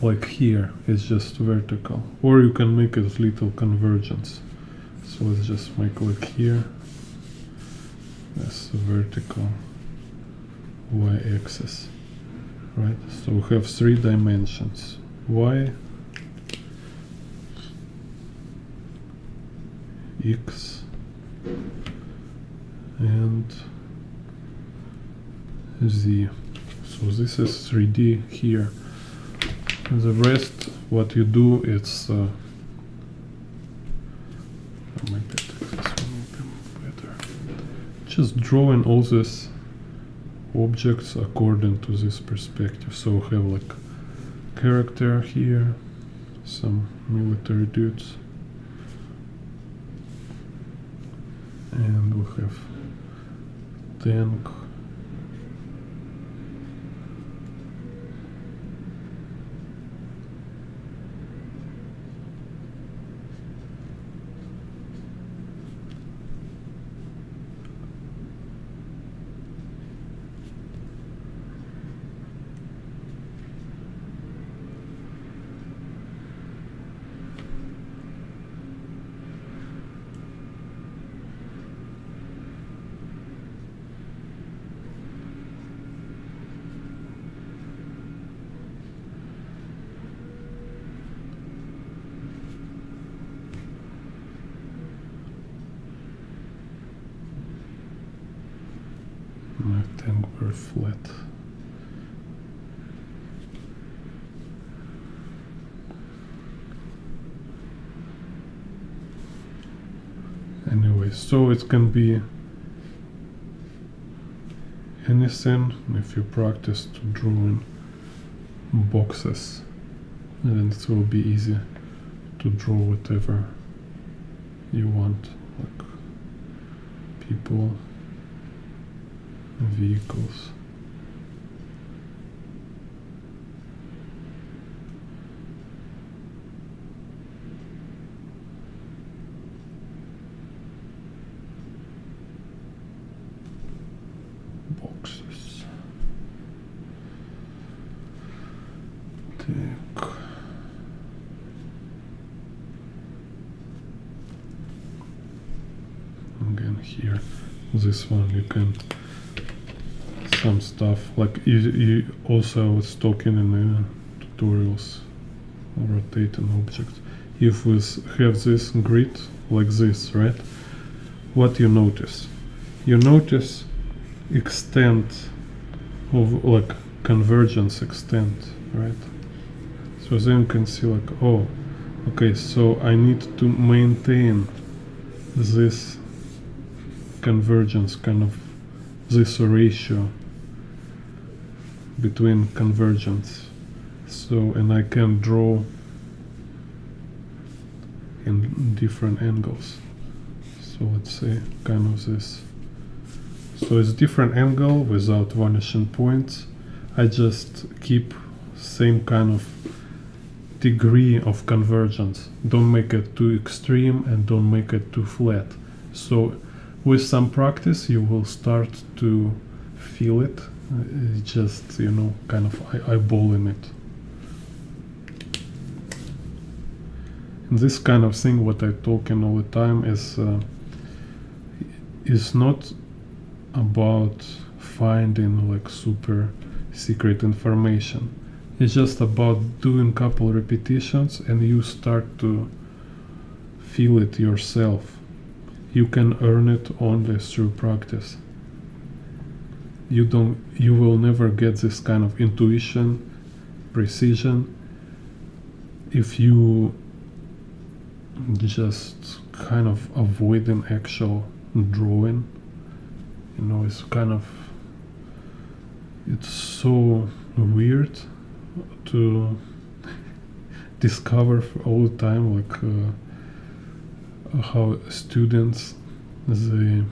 like here it's just vertical, or you can make it little convergence. So let's just make like here that's vertical y-axis, right? So we have 3 dimensions: y, x, and z. So this is 3D here. And the rest, what you do, it's maybe I take this one better. Just drawing all these objects according to this perspective. So we have like character here, some military dudes, and we have tank, my tank very flat. Anyway, so it can be anything if you practice to drawing boxes, and then it will be easy to draw whatever you want, like people, vehicles. Boxes. Take. here. This one you can some stuff like you also was talking in the tutorials, rotating objects. If we have this grid like this, right? What you notice? You notice extent of like convergence extent, right? So then you can see like, oh, okay, so I need to maintain this convergence, kind of this ratio between convergence. So, and I can draw in different angles. So let's say kind of this. So it's different angle without vanishing points. I just keep same kind of degree of convergence. Don't make it too extreme and don't make it too flat. So with some practice you will start to feel it. Just, you know, kind of eyeballing it. And this kind of thing, what I talking all the time, is not about finding like super secret information. It's just about doing couple repetitions and you start to feel it yourself. You can earn it only through practice. You will never get this kind of intuition, precision, if you just kind of avoiding actual drawing. You know, it's kind of, it's so weird to discover all the time, like how students, they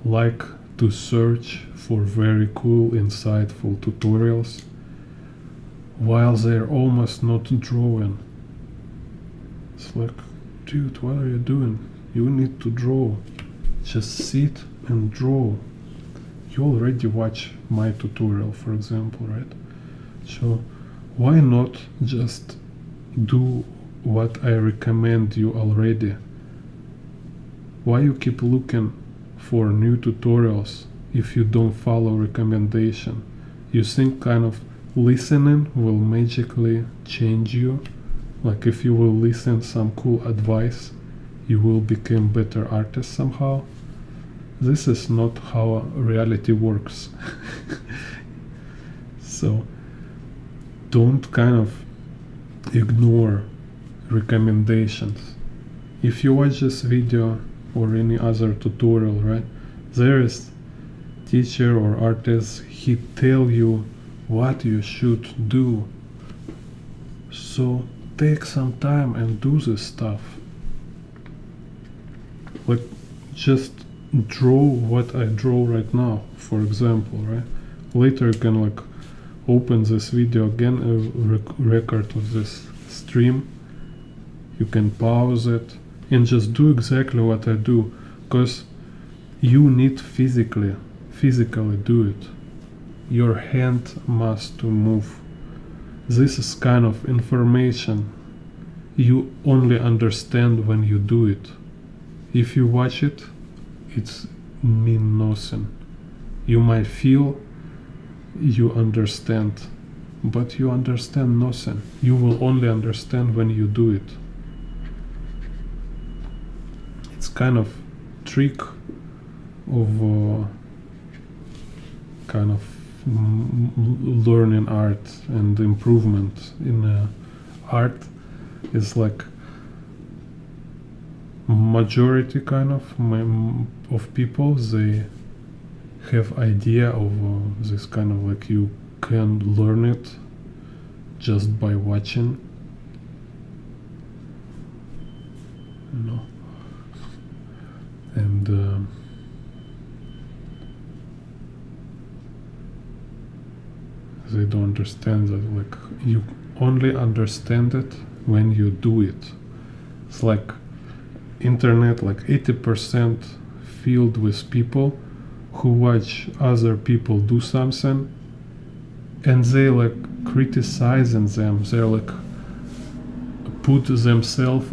like to search for very cool, insightful tutorials while they're almost not drawing. It's like, dude, what are you doing? You need to draw. Just sit and draw. You already watch my tutorial, for example, right? So why not just do what I recommend you already? Why you keep looking for new tutorials if you don't follow recommendation? You think kind of listening will magically change you? Like if you will listen some cool advice, you will become better artist somehow? This is not how reality works. So don't kind of ignore recommendations. If you watch this video or any other tutorial, right, there is teacher or artist, he tell you what you should do. So take some time and do this stuff. Like just draw what I draw right now, for example, right? Later you can like open this video again, a record of this stream. You can pause it and just do exactly what I do, because you need physically do it. Your hand must move. This is kind of information you only understand when you do it. If you watch it, it's mean nothing. You might feel you understand, but you understand nothing. You will only understand when you do it. It's kind of trick of kind of learning art and improvement in art. Is like majority kind of people, they have idea of this kind of like you can learn it just by watching, you know, and they don't understand that like you only understand it when you do it. It's like internet, like 80% filled with people who watch other people do something and they like criticizing them. They're like put themselves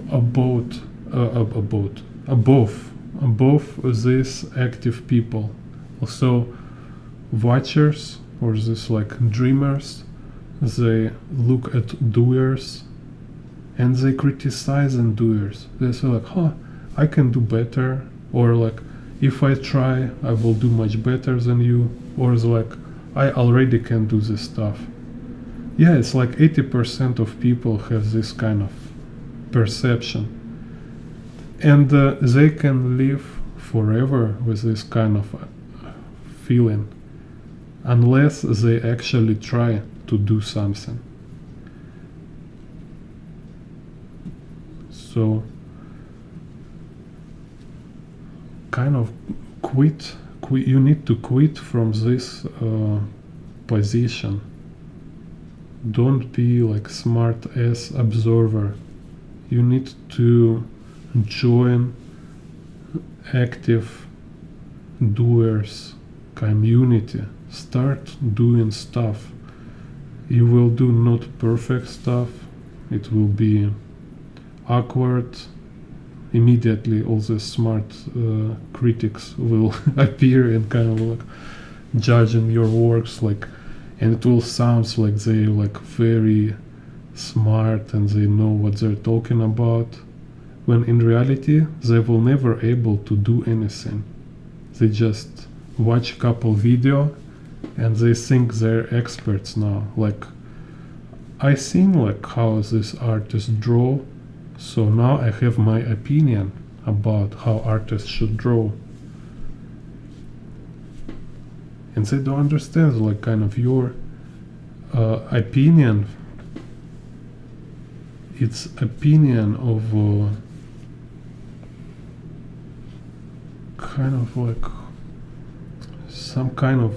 above both these active people, also watchers or this like dreamers, they look at doers and they criticize and doers. They say like, I can do better, or like, if I try, I will do much better than you, or it's like, I already can do this stuff. Yeah, it's like 80% of people have this kind of perception. And they can live forever with this kind of feeling, unless they actually try to do something. So, kind of quit. You need to quit from this position. Don't be like smart ass observer. You need to join active doers community. Start doing stuff. You will do not perfect stuff. It will be awkward. Immediately all the smart critics will appear and kind of like judging your works, like, and it will sound like they're like very smart and they know what they're talking about, when in reality they will never able to do anything. They just watch couple video and they think they're experts now. Like, I seen like how this artist draw, so now I have my opinion about how artists should draw. And they don't understand like kind of your opinion. It's opinion of kind of like some kind of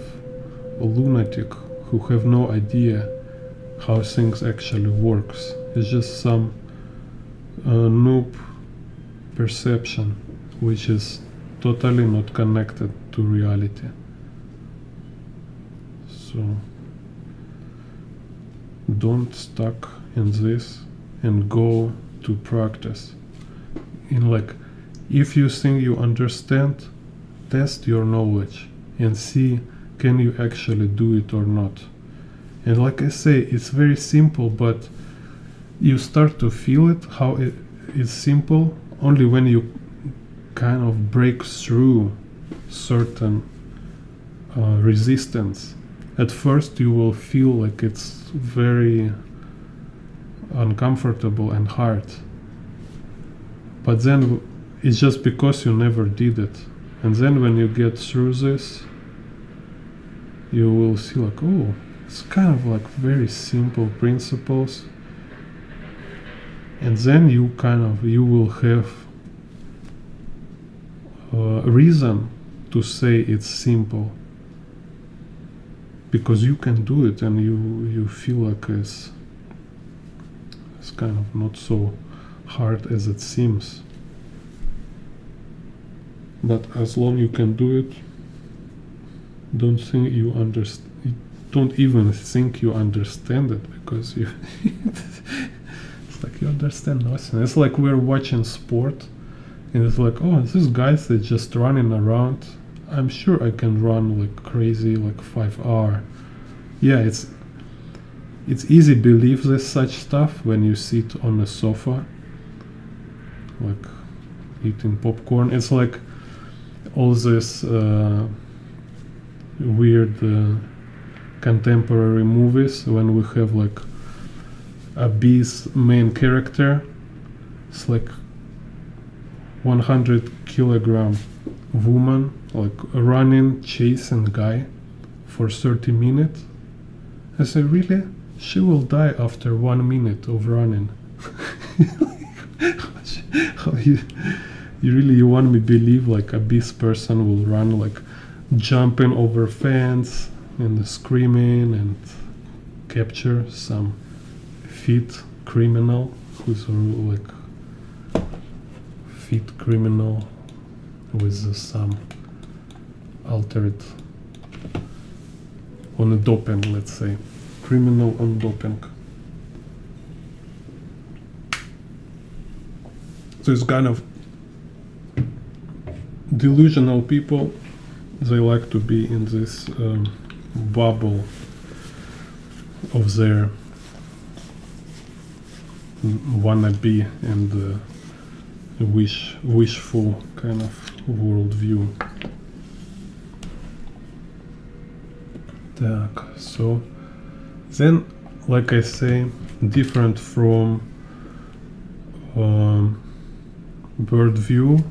lunatic who have no idea how things actually works. It's just some noob perception which is totally not connected to reality. So don't stuck in this and go to practice. In like, if you think you understand, test your knowledge and see can you actually do it or not. And like I say, it's very simple, but you start to feel it, how it is simple, only when you kind of break through certain resistance. At first you will feel like it's very uncomfortable and hard, but then it's just because you never did it. And then when you get through this, you will see like, oh, it's kind of like very simple principles. And then you will have a reason to say it's simple, because you can do it and you feel like it's kind of not so hard as it seems. But as long you can do it, don't think you understand. Don't even think you understand it, because you it's like you understand nothing. It's like we're watching sport and it's like, oh, these guys, they're just running around. I'm sure I can run like crazy, like 5 hours. Yeah, it's easy to believe this such stuff when you sit on a sofa, like eating popcorn. It's like all this weird contemporary movies when we have like a beast main character. It's like 100-kilogram woman like running, chasing guy for 30 minutes. I say, really? She will die after 1 minute of running. How you really want me to believe like a beast person will run like jumping over fence and screaming and capture some fit criminal who's like fit criminal with some altered on a doping, let's say, criminal on doping. So it's kind of delusional people, they like to be in this bubble of their wannabe and wishful kind of worldview. Так, so then, like I say, different from bird view,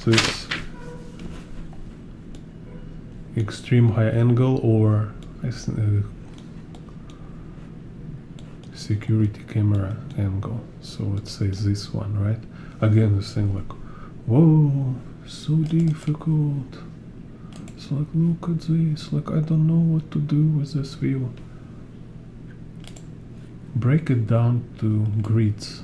this extreme high angle, or security camera angle. So let's say this one, right? Again, the same, like, whoa, so difficult. It's like, look at this, like, I don't know what to do with this view. Break it down to grids.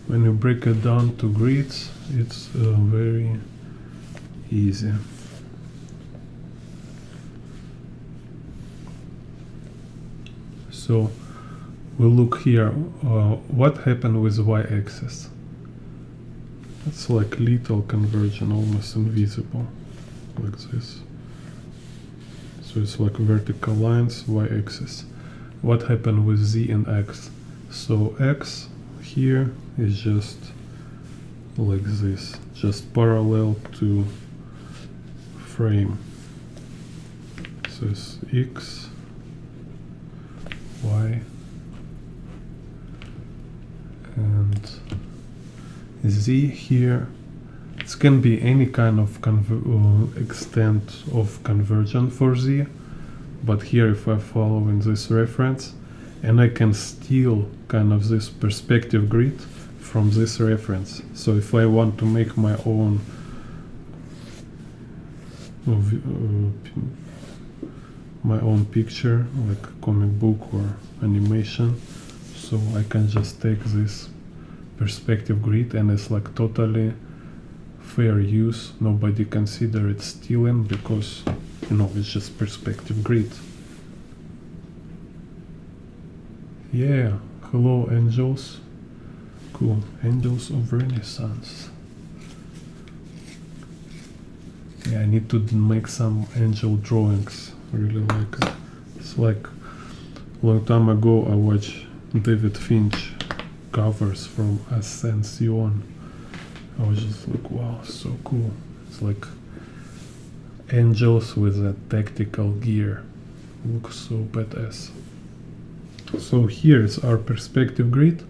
When you break it down to grids, it's very easy. So we'll look here, what happened with y-axis. It's like little conversion, almost invisible, like this. So it's like vertical lines, y-axis. What happened with z and x? So x here is just like this, just parallel to frame. So it's x, y, and z here. It can be any kind of extent of conversion for z, but here if I follow in this reference, and I can steal kind of this perspective grid from this reference. So if I want to make my own picture, like a comic book or animation, so I can just take this perspective grid, and it's like totally fair use. Nobody consider it stealing, because it's just perspective grid. Yeah, hello angels. Cool, angels of Renaissance. Yeah, I need to make some angel drawings. I really like it. It's like a long time ago I watched David Finch covers from Ascension. I was just like, wow, so cool. It's like angels with a tactical gear. Looks so badass. So here is our perspective grid,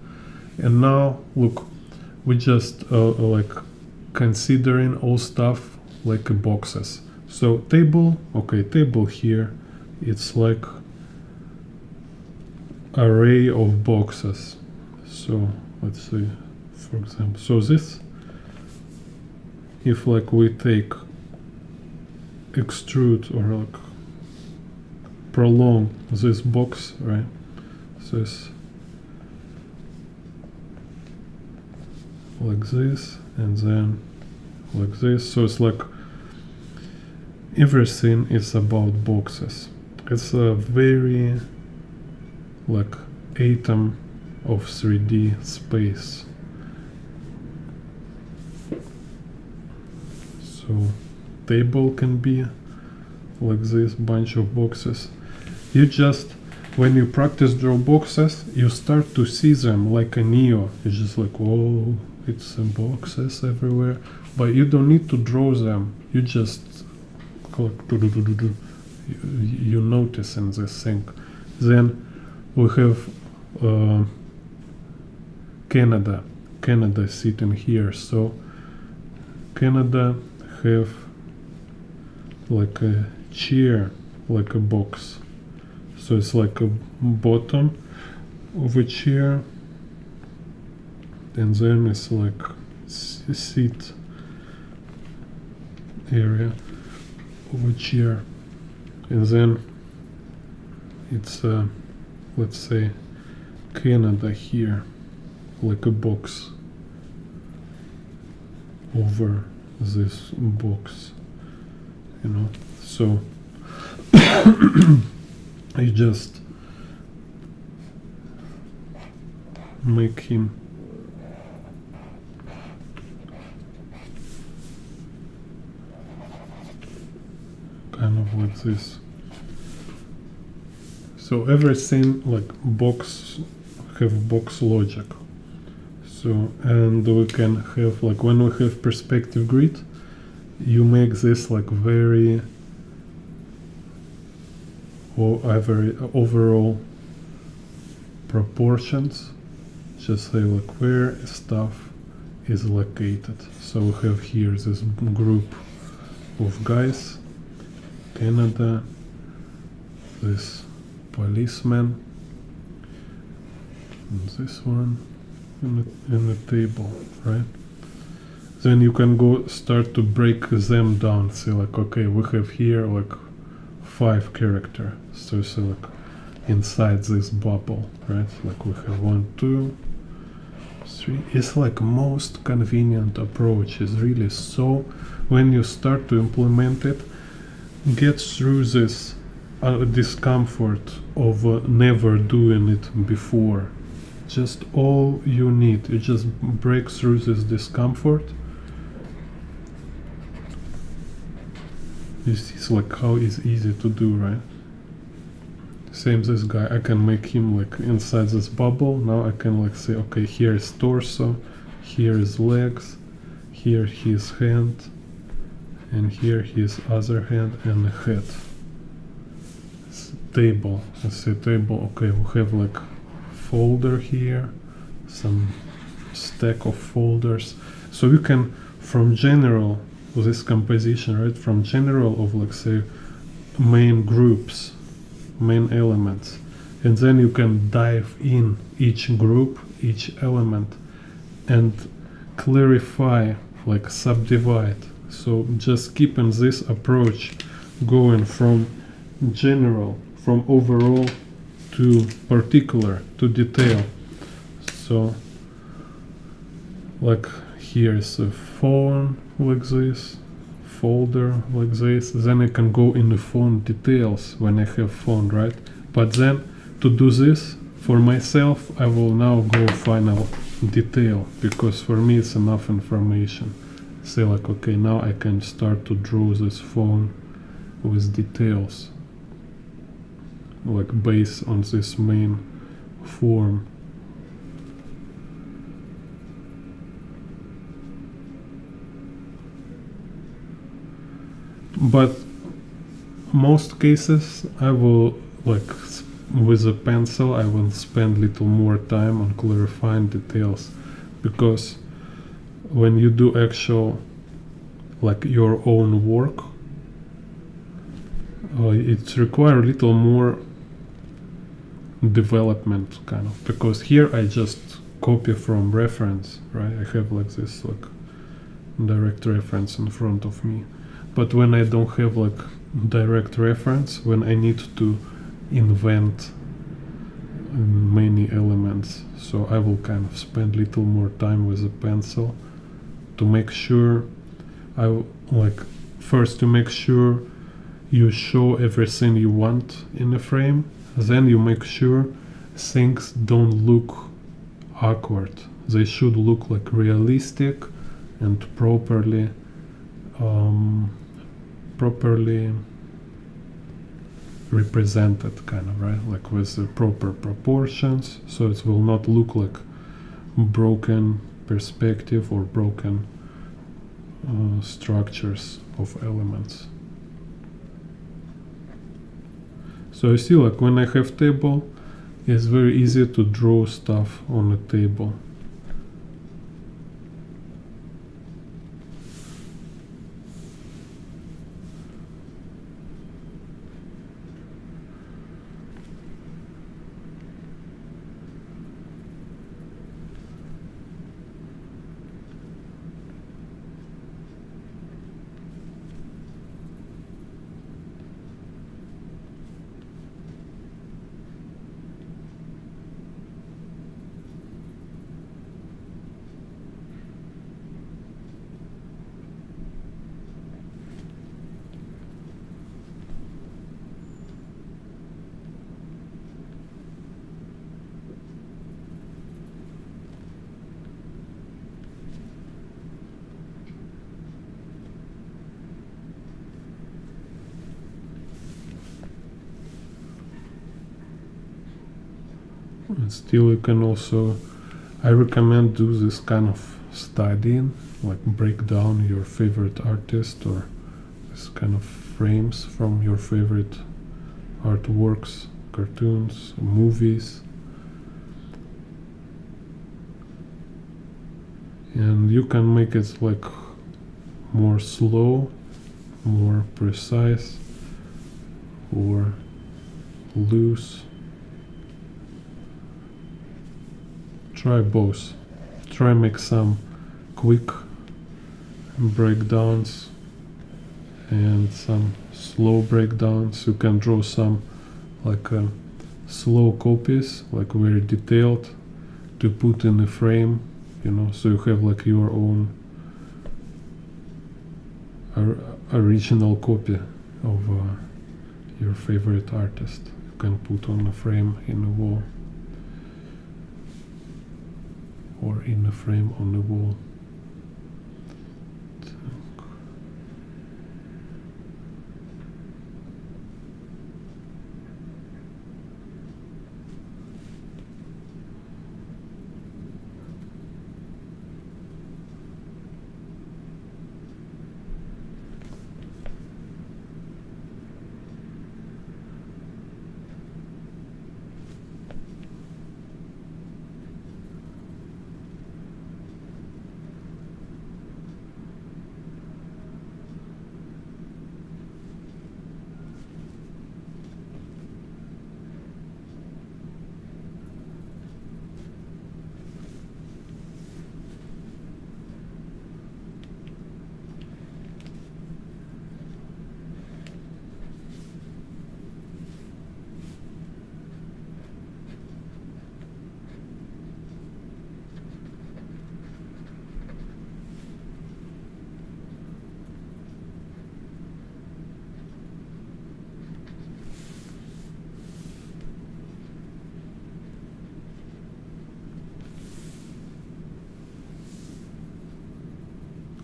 and now look, we just like considering all stuff like boxes. So table, okay, table here, it's like array of boxes. So let's see, for example, so this, if like we take extrude or like prolong this box, right? This like this, and then like this. So it's like everything is about boxes. It's a very like atom of 3D space. So table can be like this bunch of boxes. You just, when you practice draw boxes, you start to see them like a Neo. It's just like, whoa, it's boxes everywhere. But you don't need to draw them. You just you notice in this thing. Then we have Canada. Canada sitting here. So Canada have like a chair, like a box. So it's like a bottom of a chair, and then it's like seat area of a chair, and then it's let's say Canada here, like a box over this box, so you just make him kind of like this. So everything like box have box logic. So, and we can have like when we have perspective grid, you make this like very overall proportions, just say like where stuff is located. So we have here this group of guys, Canada, this policeman, and this one in the table, right? Then you can go start to break them down. Say like, okay, we have here like 5 character. So like inside this bubble, right? Like we have 1, 2, 3. It's like most convenient approach. Is really so when you start to implement it, get through this discomfort of never doing it before. Just all you need, you just break through this discomfort. You see like how it's easy to do, right? Same this guy, I can make him like inside this bubble. Now I can like say, okay, here is torso, here is legs, here his hand, and here his other hand and the head. It's table, let's say table, okay, we have like folder here, some stack of folders. So you can, from general, this composition, right, from general of like say main groups, main elements, and then you can dive in each group, each element, and clarify, like subdivide. So just keeping this approach going from general, from overall to particular, to detail. So like here's a phone like this, folder like this, then I can go in the phone details when I have phone, right? But then to do this for myself, I will now go final detail, because for me it's enough information. Say like, okay, now I can start to draw this phone with details, like based on this main form. But most cases I will like with a pencil I will spend little more time on clarifying details, because when you do actual like your own work, it requires a little more development kind of, because here I just copy from reference, right? I have like this like direct reference in front of me. But when I don't have like direct reference, when I need to invent many elements, so I will kind of spend little more time with a pencil to make sure like first to make sure you show everything you want in a frame, then you make sure things don't look awkward. They should look like realistic and properly represented, kind of, right? Like with the proper proportions, so it will not look like broken perspective or broken structures of elements. So you see, like when I have table, it's very easy to draw stuff on a table. And still you can also, I recommend do this kind of studying, like break down your favorite artist or this kind of frames from your favorite artworks, cartoons, movies. And you can make it like more slow, more precise, or loose. Try both. Try make some quick breakdowns and some slow breakdowns. You can draw some like slow copies, like very detailed, to put in a frame, you know, so you have like your own original copy of your favorite artist. You can put on a frame in a wall, or in a frame on the wall.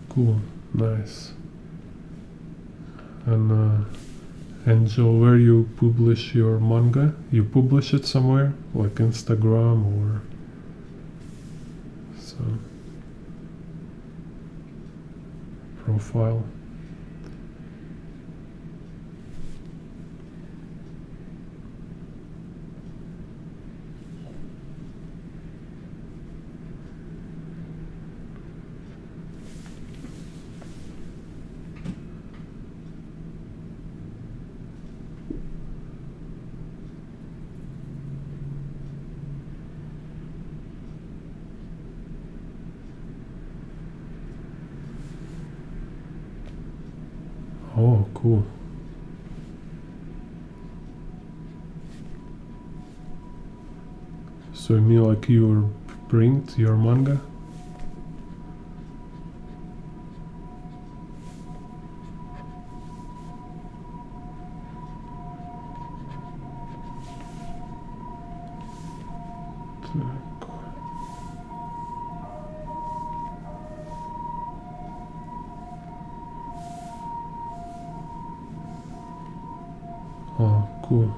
Cool, nice. And Angel, where you publish your manga? You publish it somewhere, like Instagram or some profile? Oh, cool. So you mean like you print your manga? Oh, cool.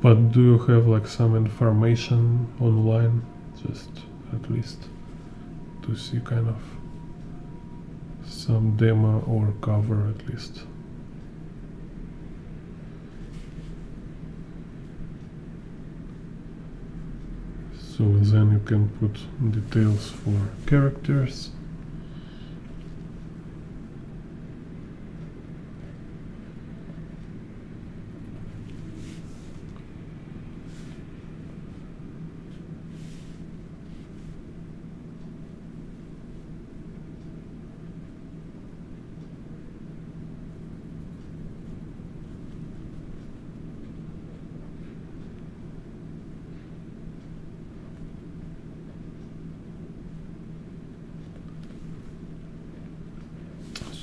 But do you have like some information online, just at least to see kind of some demo or cover at least? So then you can put details for characters.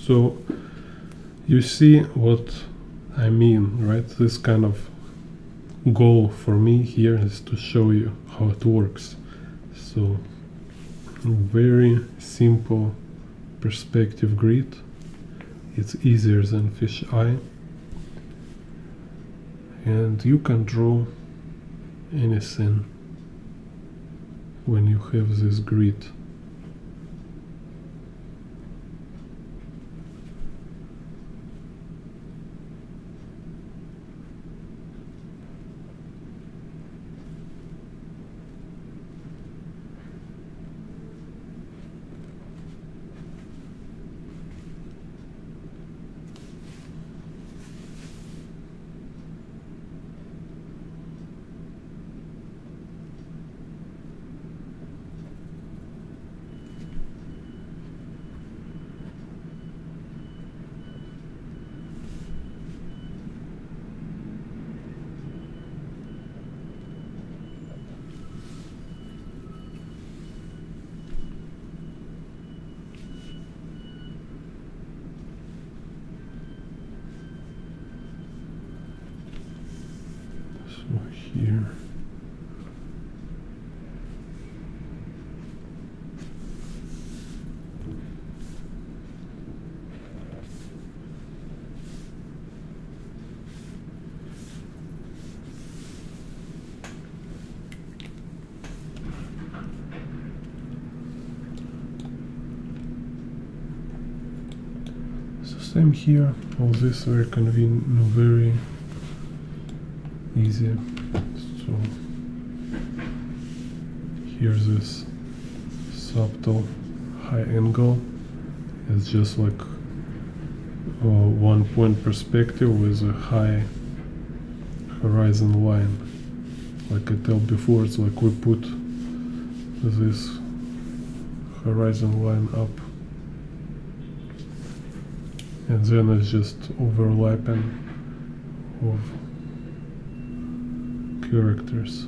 So you see what I mean, right? This kind of goal for me here is to show you how it works. So very simple perspective grid. It's easier than fish eye, and you can draw anything when you have this grid. So here so same here, all this very convenient, very easy. So here's this subtle high angle. It's just like one point perspective with a high horizon line. Like I told before, it's like we put this horizon line up, and then it's just overlapping of characters.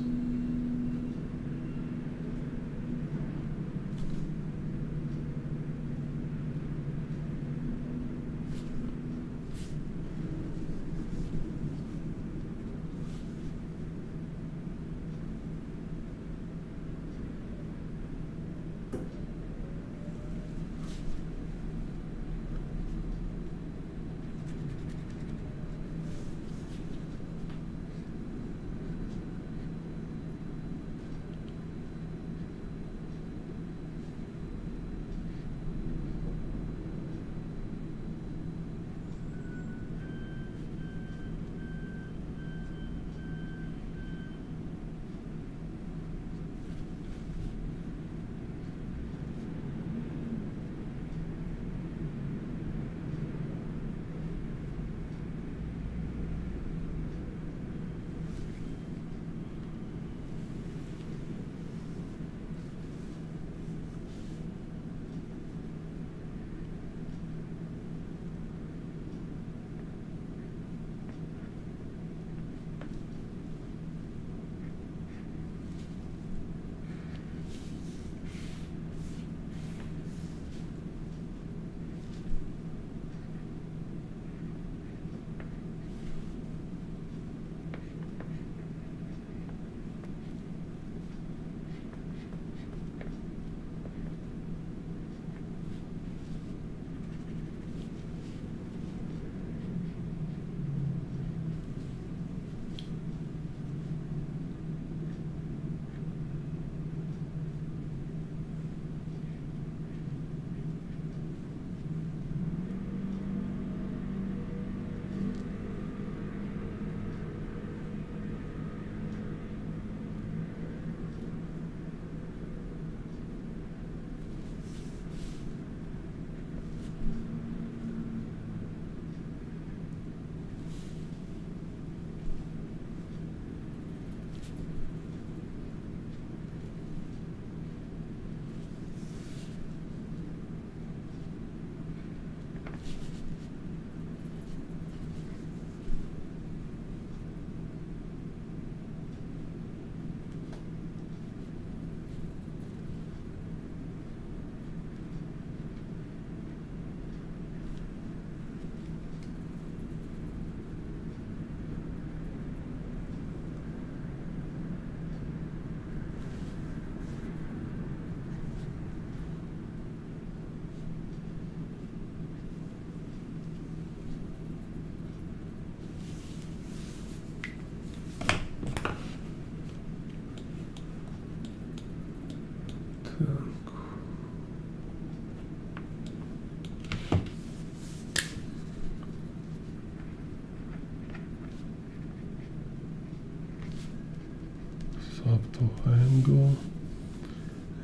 up to angle,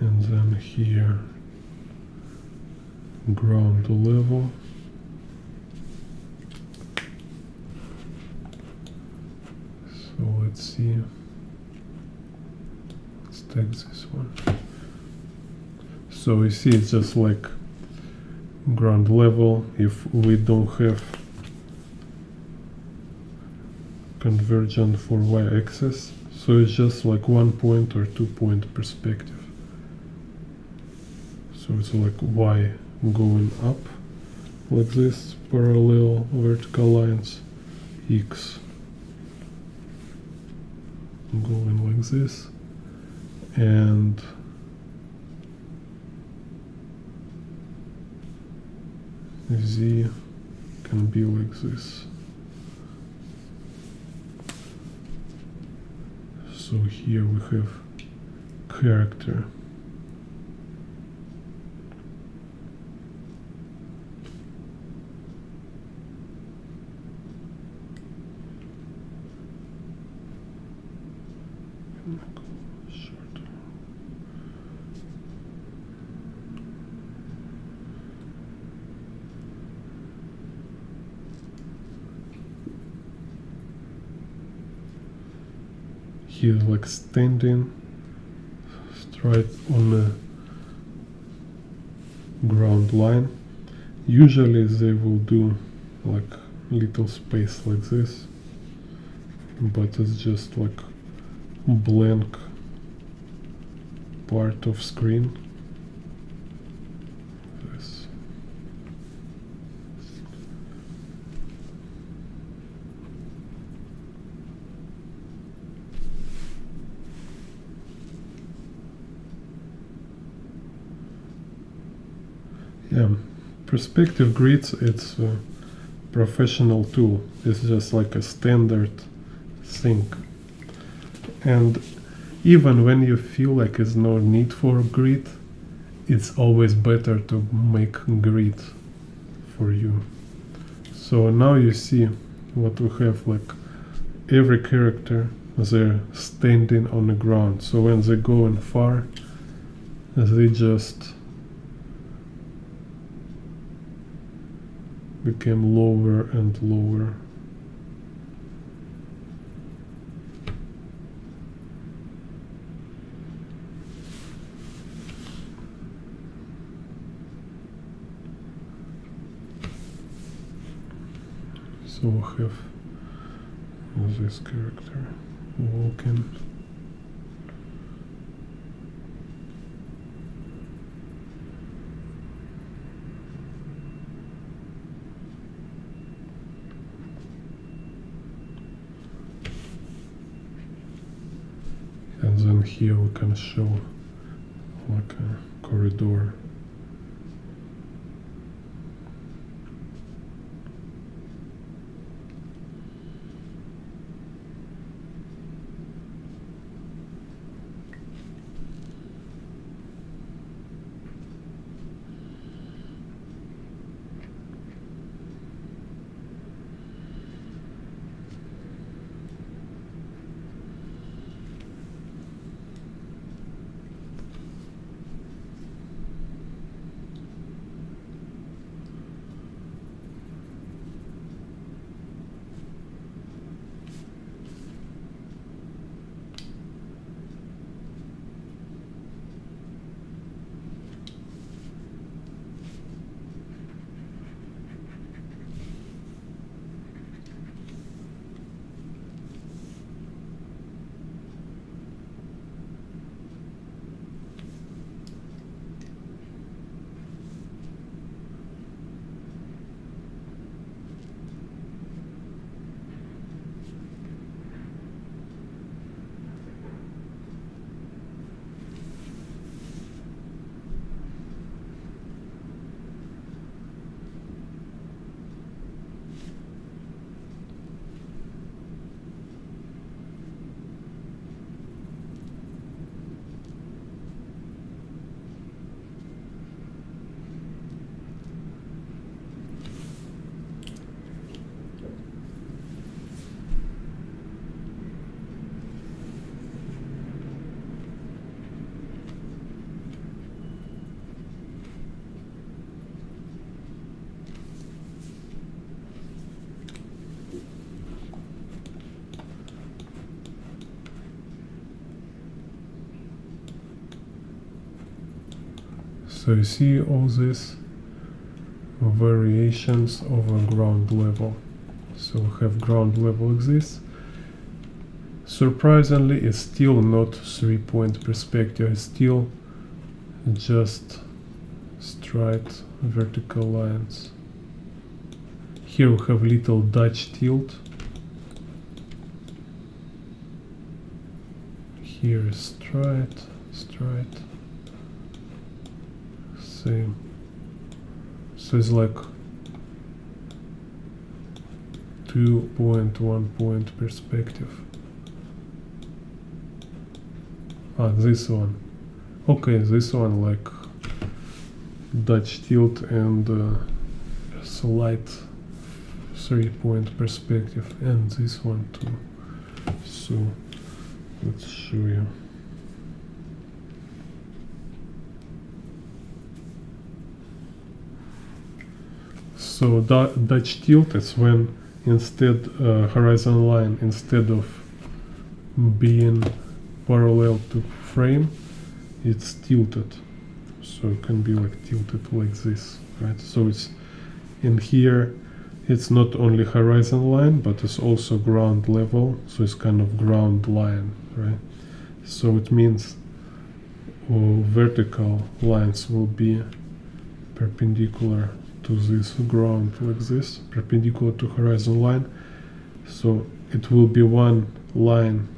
and then here ground to level. So let's see, let's take this one. So you see it's just like ground level if we don't have convergent for y-axis. So it's just like 1 point or 2 point perspective. So it's like y going up like this, parallel vertical lines, x going like this, and z can be like this. So here we have character. He's like standing straight on the ground line. Usually they will do like little space like this, but it's just like blank part of screen. This. Yeah, perspective grids, it's a professional tool. It's just like a standard thing. And even when you feel like there's no need for a grid, it's always better to make a grid for you. So now you see what we have, like every character, they're standing on the ground. So when they go in far, they just became lower and lower. So we have this character walking. And then here we can show like a corridor. So you see all these variations over ground level. So we have ground level like this. Surprisingly, it's still not 3-point perspective, it's still just straight vertical lines. Here we have little Dutch tilt. Here is straight, same. So it's like 2-point, 1-point perspective. This one. Okay, this one like Dutch tilt and slight 3-point perspective, and this one too. So let's show you. So Dutch tilt is when instead horizon line, instead of being parallel to frame, it's tilted. So it can be like tilted like this, right? So it's in here, it's not only horizon line, but it's also ground level. So it's kind of ground line, right? So it means vertical lines will be perpendicular to this ground like this, perpendicular to horizon line. So it will be one line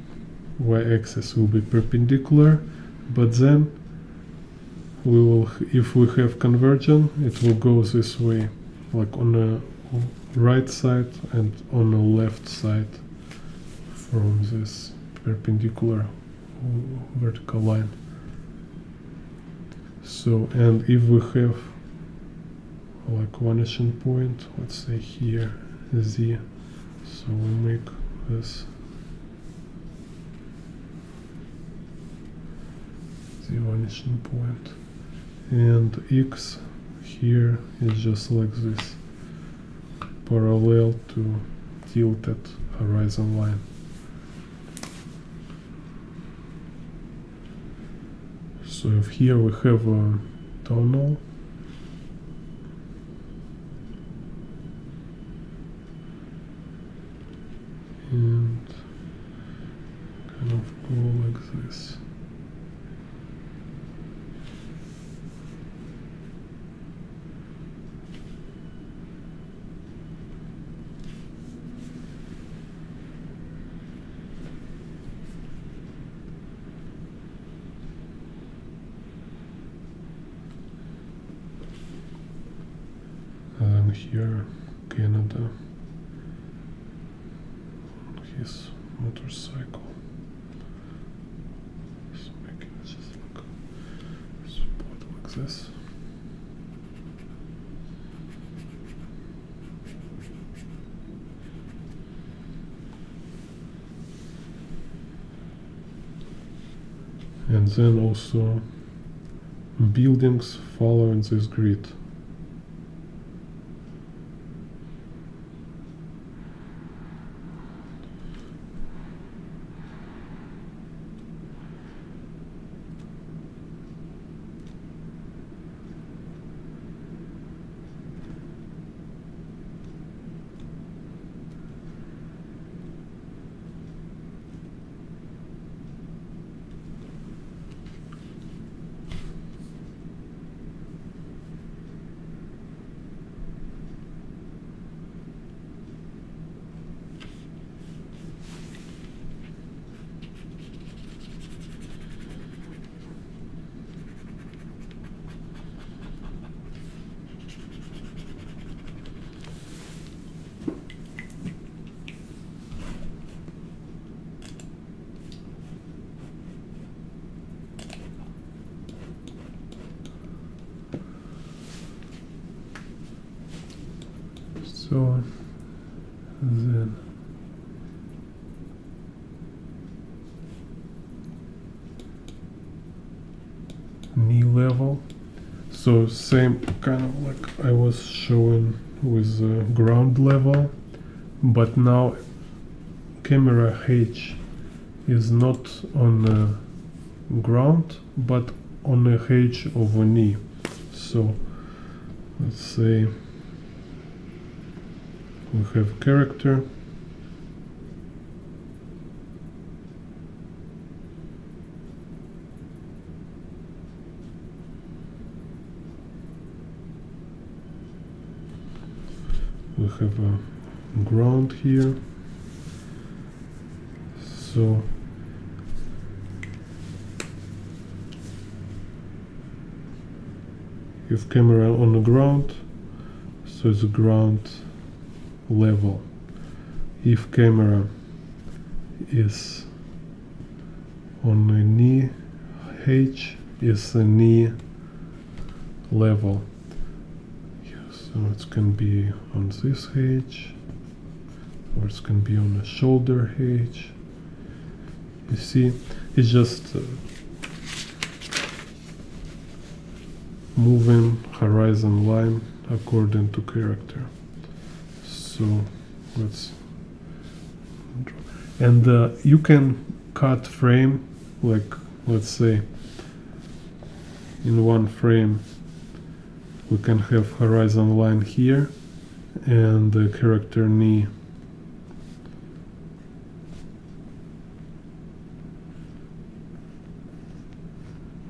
y-axis will be perpendicular, but then we will, if we have convergence, it will go this way, like on the right side and on the left side from this perpendicular vertical line. So, and if we have like vanishing point, let's say here, Z, so we make this the vanishing point, and X here is just like this, parallel to tilted horizon line. So if here we have a tunnel, and kind of go like this. And then here, Canada, his motorcycle. So making it just like a spot like this. And then also buildings following this grid. So then knee level. So same kind of like I was showing with ground level, but now camera H is not on the ground but on the H of a knee. So let's say we have character, we have a ground here. So if camera on the ground, so it's a ground level. If camera is on a knee H, is a knee level. So it can be on this H, or it can be on a shoulder H. You see, it's just moving horizon line according to character. So let's draw. And you can cut frame, like let's say in one frame we can have horizon line here and the character knee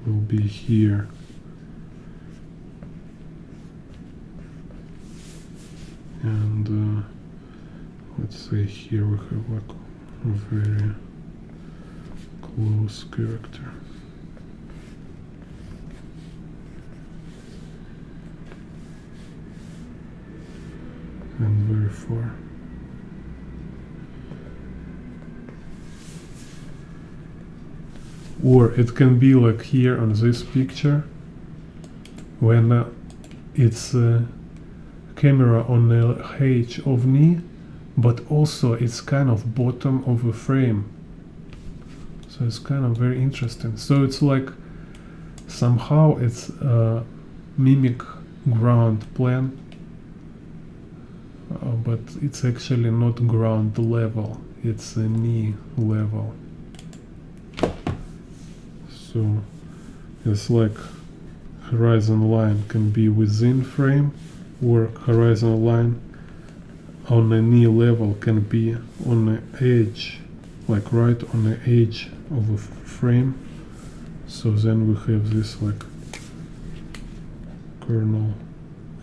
will be here. And let's say here we have like a very close character. And very far. Or it can be like here on this picture, when it's camera on the H of knee, but also it's kind of bottom of a frame. So it's kind of very interesting. So it's like somehow it's mimic ground plane, but it's actually not ground level, it's a knee level. So it's like horizon line can be within frame, or horizon line on the knee level can be on the edge, like right on the edge of a frame. So then we have this like kernel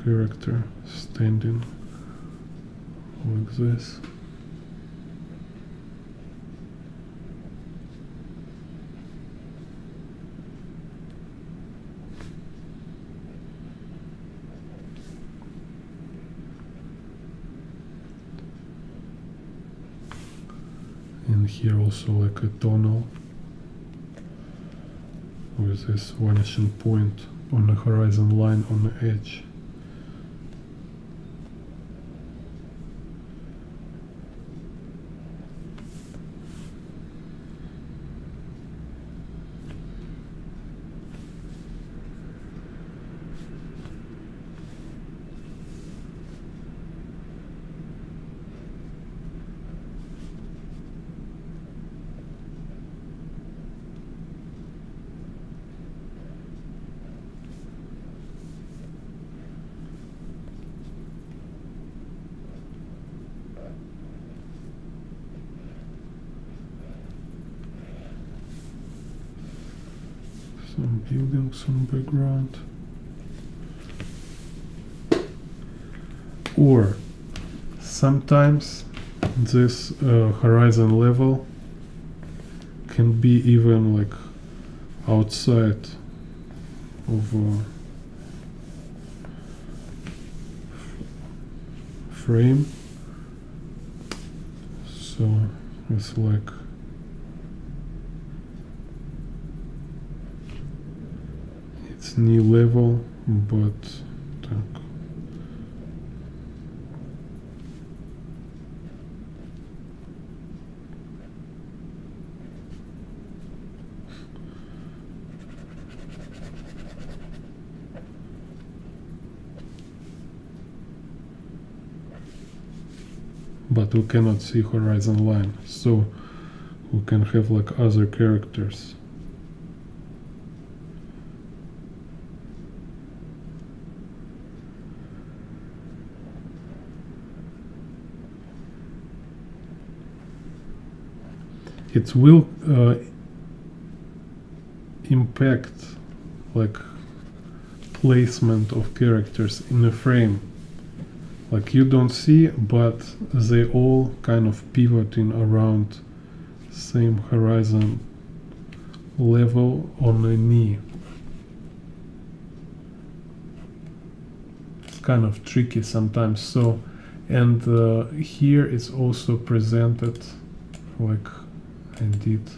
character standing like this. And here also like a tunnel with this vanishing point on the horizon line on the edge. Some buildings on background. Or sometimes this horizon level can be even like outside of a frame. So it's like it's knee level, but we cannot see horizon line, so we can have like other characters. it will impact like placement of characters in a frame. Like you don't see, but they all kind of pivoting around same horizon level on a knee. It's kind of tricky sometimes. So, and here it's also presented like I did.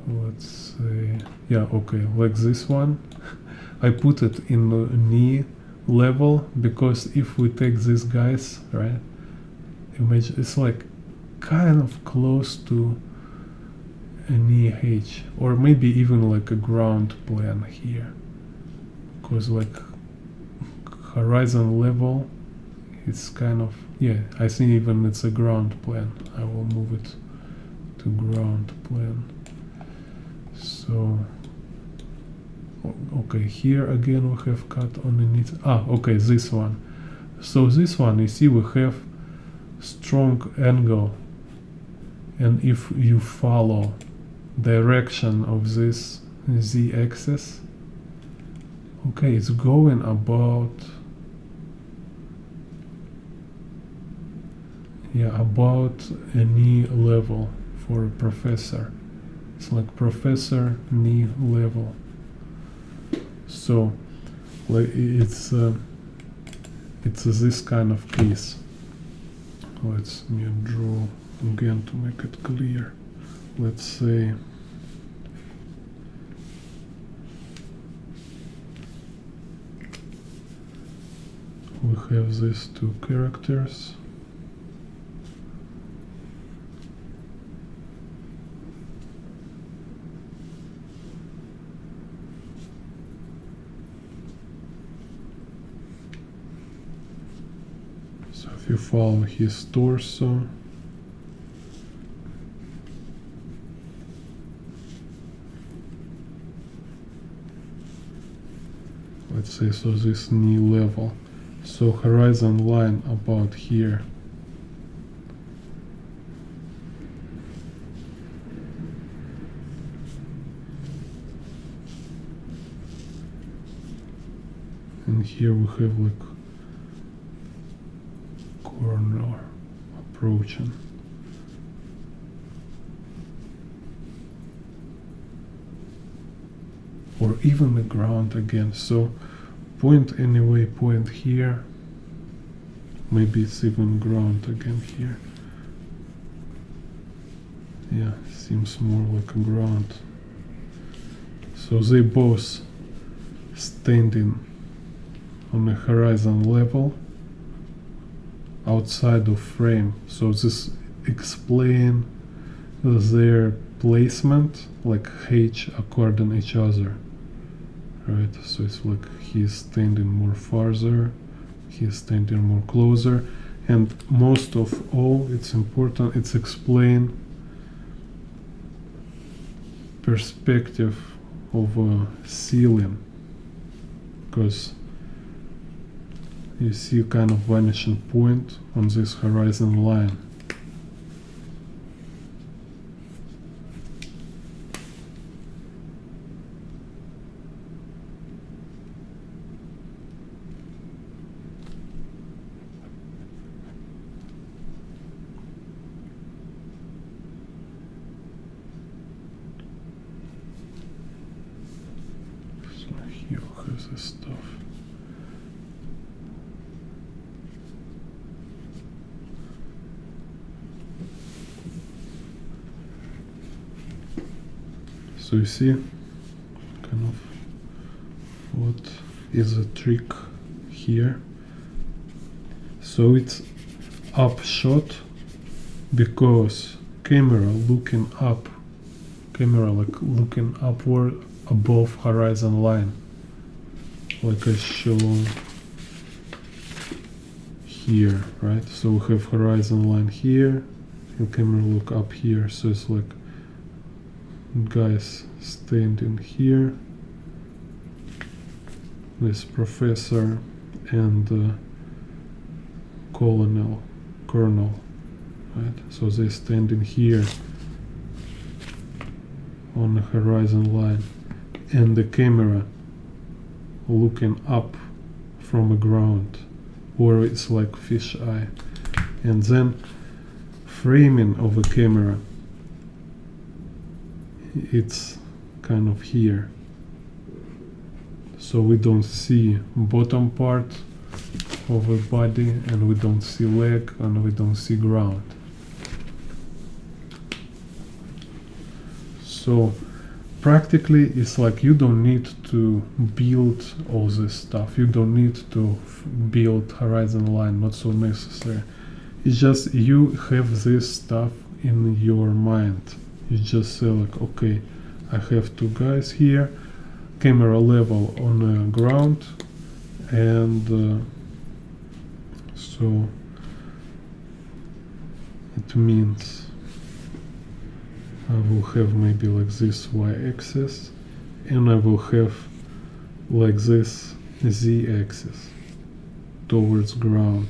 Let's say, yeah, okay, like this one. I put it in the knee level because if we take these guys, right, image, it's like kind of close to a knee H, or maybe even like a ground plane here, because like horizon level, it's kind of, yeah, I think even it's a ground plane. I will move it to ground plane. So okay, here again we have cut underneath. Okay, this one. So this one, you see, we have strong angle, and if you follow direction of this z-axis, okay, it's going about, yeah, about a knee level for a professor. It's like professor knee level. So like it's this kind of piece. Let's draw again to make it clear. Let's say we have these two characters. So if you follow his torso, let's say, so this knee level, so horizon line about here. And here we have like corner approaching. Or even the ground again. So point anyway, point here. Maybe it's even ground again here. Yeah, seems more like a ground. So they both standing on a horizon level outside of frame. So this explain their placement like H according each other. Right, so it's like he's standing more farther, he's standing more closer, and most of all, it's important, it's explain perspective of a ceiling, because you see kind of vanishing point on this horizon line. Here has this stuff. So you see kind of what is the trick here. So it's upshot because camera looking up, camera like looking upward above horizon line, like I shown here, right? So we have horizon line here and camera look up here, so it's like guys standing here, this professor and colonel kernel, right? So they're standing here on the horizon line, and the camera looking up from the ground, or it's like fish eye, and then framing of the camera, it's kind of here, so we don't see bottom part of the body, and we don't see leg, and we don't see ground. So practically it's like you don't need to build all this stuff, you don't need to build horizon line, not so necessary. It's just you have this stuff in your mind. You just say like, okay, I have two guys here, camera level on the ground, and so it means I will have maybe like this y-axis, and I will have like this z-axis towards ground.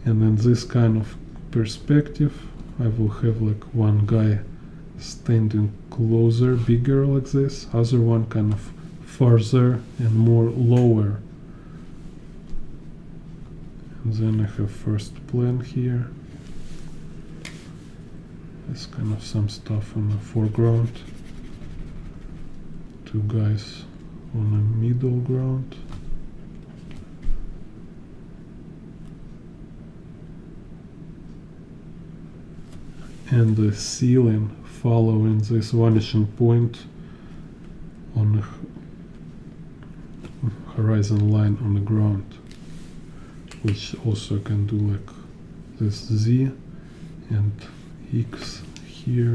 And in this kind of perspective, I will have like one guy standing closer, bigger like this, other one kind of further and more lower. And then I have first plane here. There's kind of some stuff in the foreground. Two guys on the middle ground. And the ceiling following this vanishing point on the horizon line on the ground, which also can do like this Z and X here.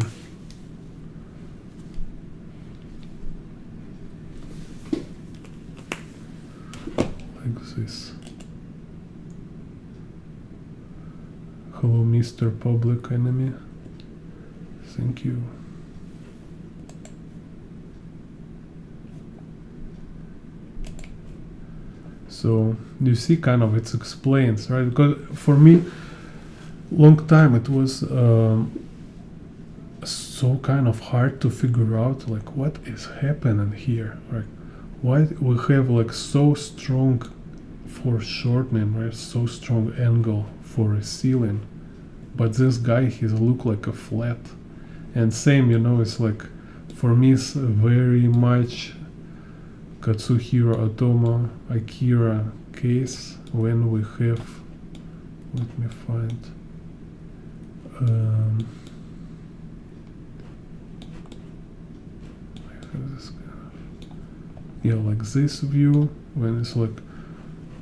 Like this. Hello, Mr. Public Enemy. Thank you. So you see, kind of it explains, right? Because for me, long time it was so kind of hard to figure out like what is happening here, right? Why we have like so strong foreshortening, right? So strong angle for a ceiling, but this guy he's look like a flat. And same, you know, it's like for me it's very much Katsuhiro Otomo AKIRA case when we have, let me find, I have this kind of, yeah, like this view when it's like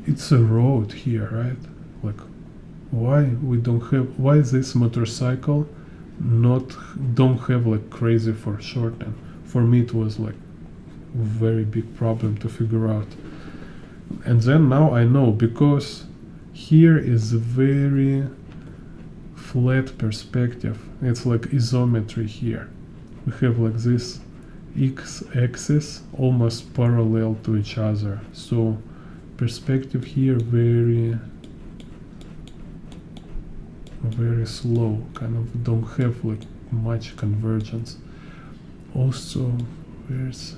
it's a road here, right? Like why we don't have, why this motorcycle don't have like crazy foreshortening? For me it was like very big problem to figure out. And then now I know, because here is a very flat perspective, it's like isometry here. We have like this x-axis almost parallel to each other, so perspective here very slow, kind of don't have like much convergence. Also, where's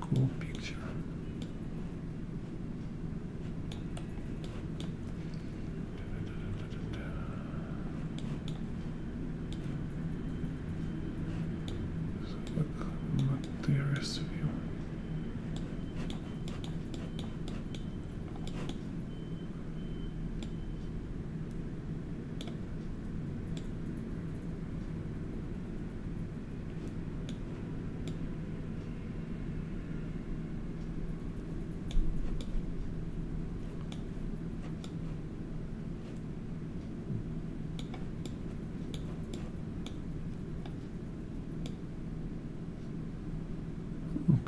cool picture? So like not terrace view.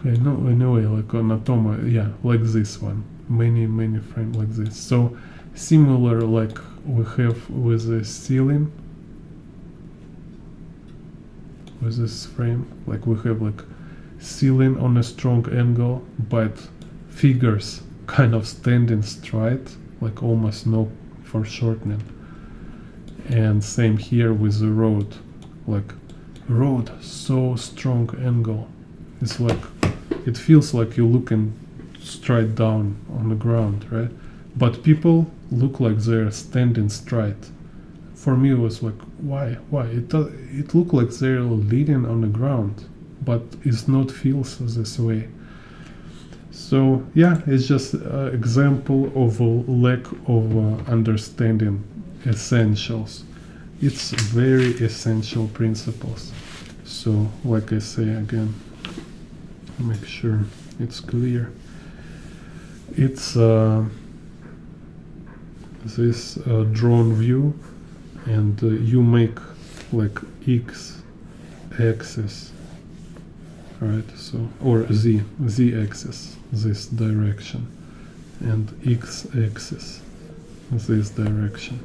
Okay, no, anyway, like on Atoma, yeah, like this one, many frames like this. So similar like we have with the ceiling, with this frame, like we have like ceiling on a strong angle, but figures kind of standing straight, like almost no for shortening. And same here with the road, like road, so strong angle. It's like, it feels like you're looking straight down on the ground, right? But people look like they're standing straight. For me, it was like, why? It looked like they're leaning on the ground, but it's not feels this way. So yeah, it's just an example of a lack of understanding essentials. It's very essential principles. So like I say again, make sure it's clear. It's this drawn view, and you make like x-axis, right? So, or z-axis, this direction, and x-axis, this direction,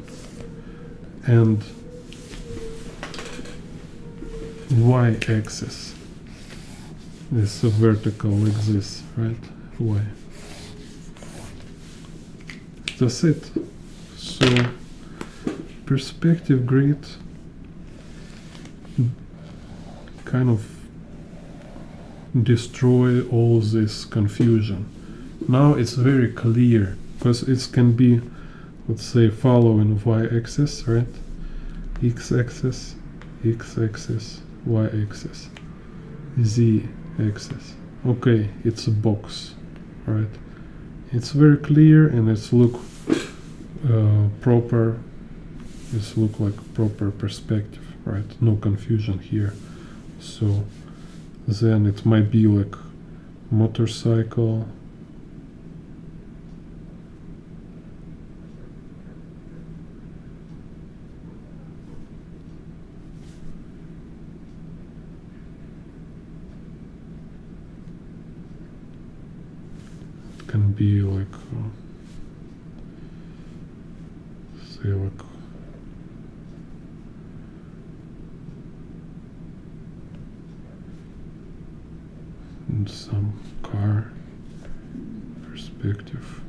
and y-axis is vertical like this, right? Y. That's it. So perspective grid kind of destroy all this confusion. Now it's very clear, because it can be, let's say, following y-axis, right? X-axis, x-axis, y-axis, z-axis. Okay, it's a box, right? It's very clear, and it's look proper. It's look like proper perspective, right? No confusion here. So then it might be like motorcycle, it can be like say like some car perspective.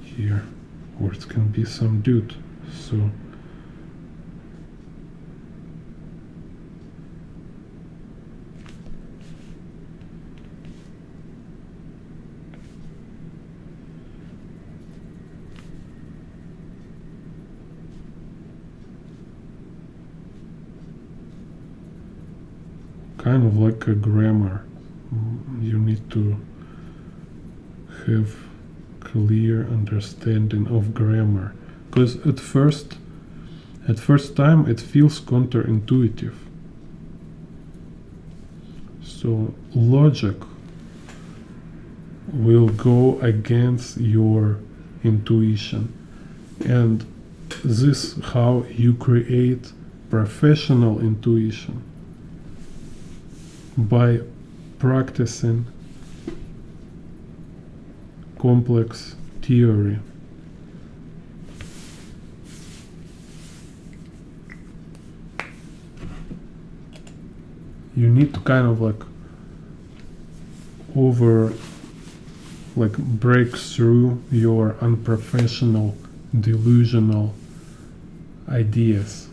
Here, or it can be some dude. So kind of like a grammar. You need to have clear understanding of grammar, because at first time it feels counterintuitive. So logic will go against your intuition, and this is how you create professional intuition, by practicing complex theory. You need to kind of like break through your unprofessional, delusional ideas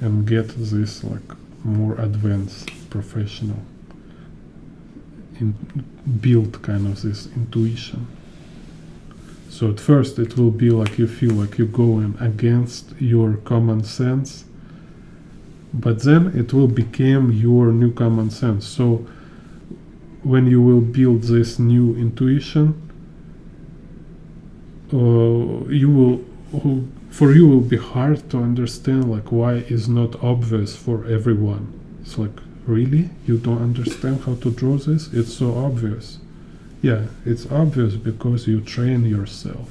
and get this like more advanced, professional, build kind of this intuition. So at first it will be like you feel like you're going against your common sense, but then it will become your new common sense. So when you will build this new intuition, for you will be hard to understand like why it's not obvious for everyone. It's like, really? You don't understand how to draw this? It's so obvious. Yeah, it's obvious because you train yourself.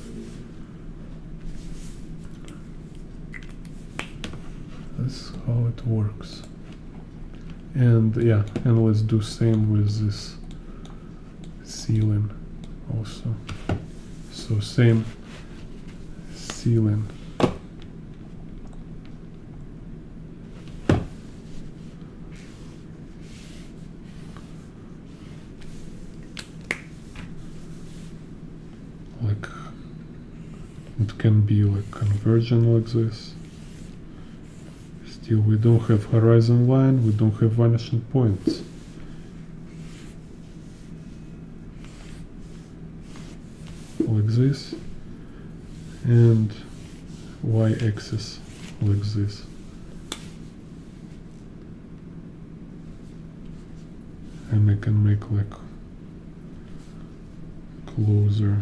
That's how it works. And yeah, and let's do same with this ceiling also. So same ceiling. like it can be like convergent like this. Still we don't have horizon line, we don't have vanishing points. Like this, and y-axis like this. And I can make like closer.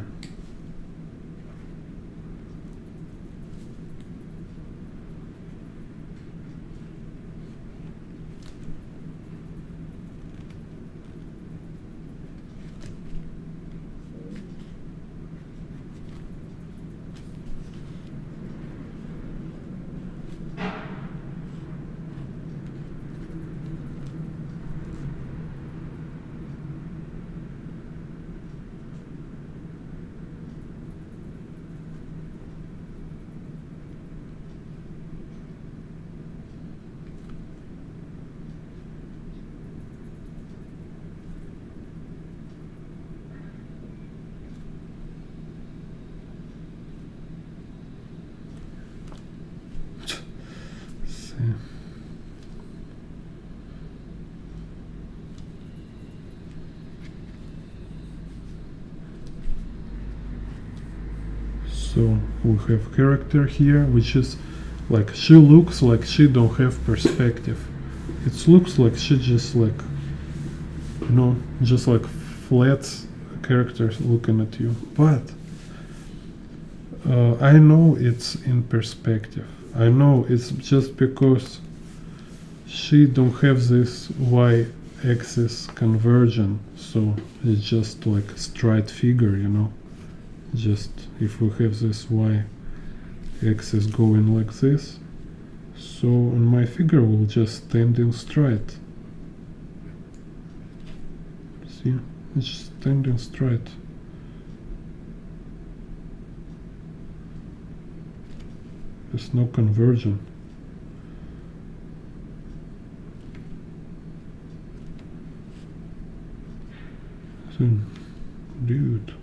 So we have character here, which is like she looks like she don't have perspective. It looks like she just like, you know, just like flat character looking at you. But I know it's in perspective. I know it's just because she don't have this y-axis conversion, so it's just like straight figure, you know. Just if we have this y-axis going like this, so on my figure will just standing straight. See, it's just standing straight. There's no conversion. So, dude.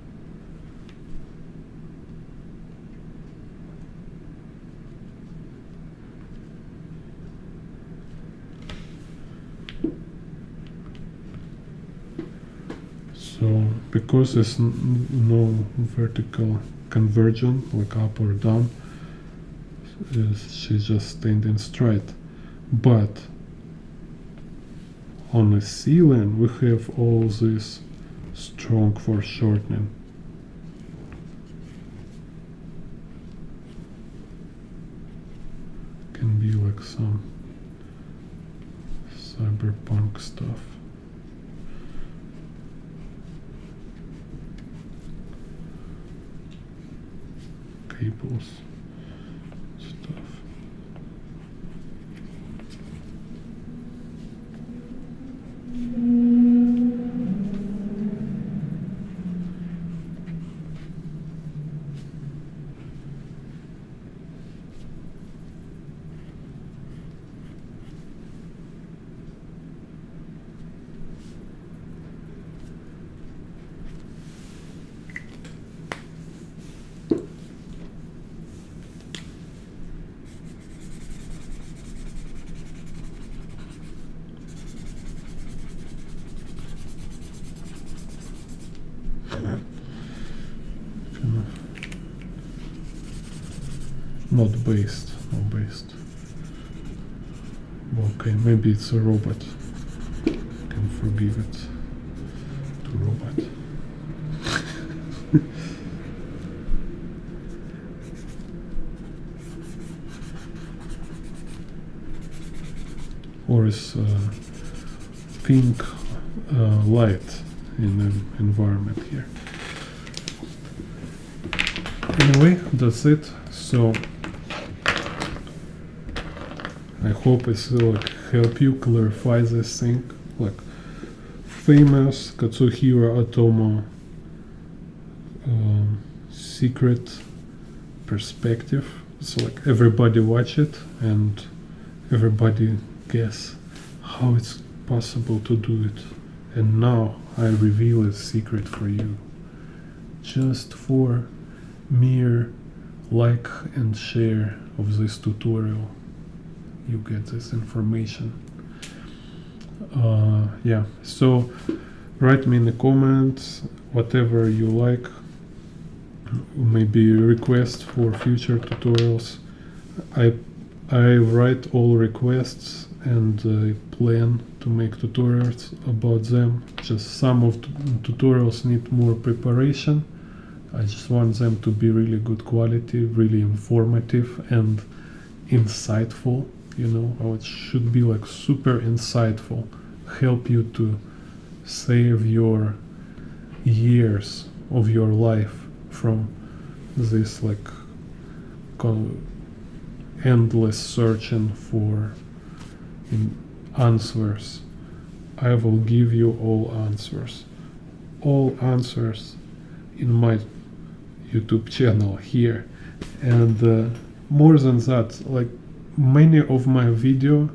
So because there's no vertical conversion, like up or down, she's just standing straight. But on the ceiling we have all this strong foreshortening. Can be like some cyberpunk stuff. Cables, stuff. Not based, not based. Okay, maybe it's a robot. Can forgive it to robot. Or is pink light in the environment here. Anyway, that's it. So I hope it's like help you clarify this thing. Like famous Katsuhiro Otomo secret perspective. So like everybody watch it and everybody guess how it's possible to do it. And now I reveal a secret for you. just for mere like and share of this tutorial. You get this information. Yeah, so write me in the comments whatever you like, maybe requests for future tutorials. I write all requests and plan to make tutorials about them. Just some of tutorials need more preparation. I just want them to be really good quality, really informative and insightful. You know, how it should be like super insightful, help you to save your years of your life from this like endless searching for answers. I will give you all answers in my YouTube channel here. And more than that, like many of my video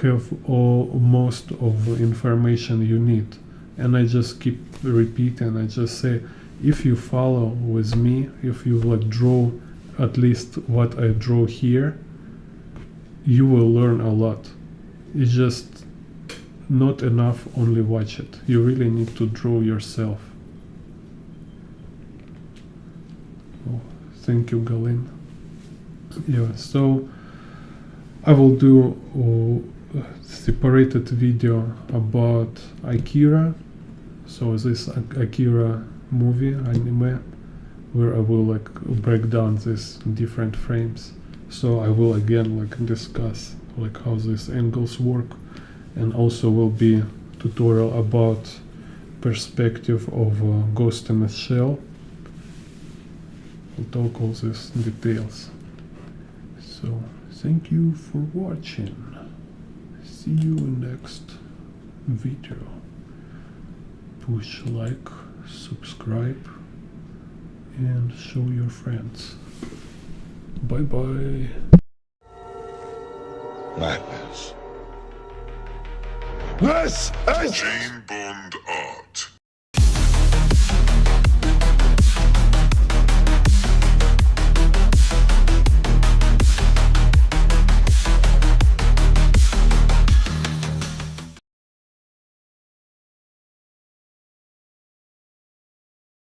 have most of the information you need, and I just keep repeating. I just say, if you follow with me, if you like draw at least what I draw here, you will learn a lot. It's just not enough only watch it. You really need to draw yourself. Oh, thank you, Galin. Yeah, so I will do a separated video about AKIRA. So this AKIRA movie, anime, where I will like break down these different frames. So I will again like discuss like how these angles work, and also will be tutorial about perspective of Ghost in a Shell. I'll talk all these details. So thank you for watching. See you in next video. Push like, subscribe, and show your friends. Bye bye. Madness. This is James Bond Art.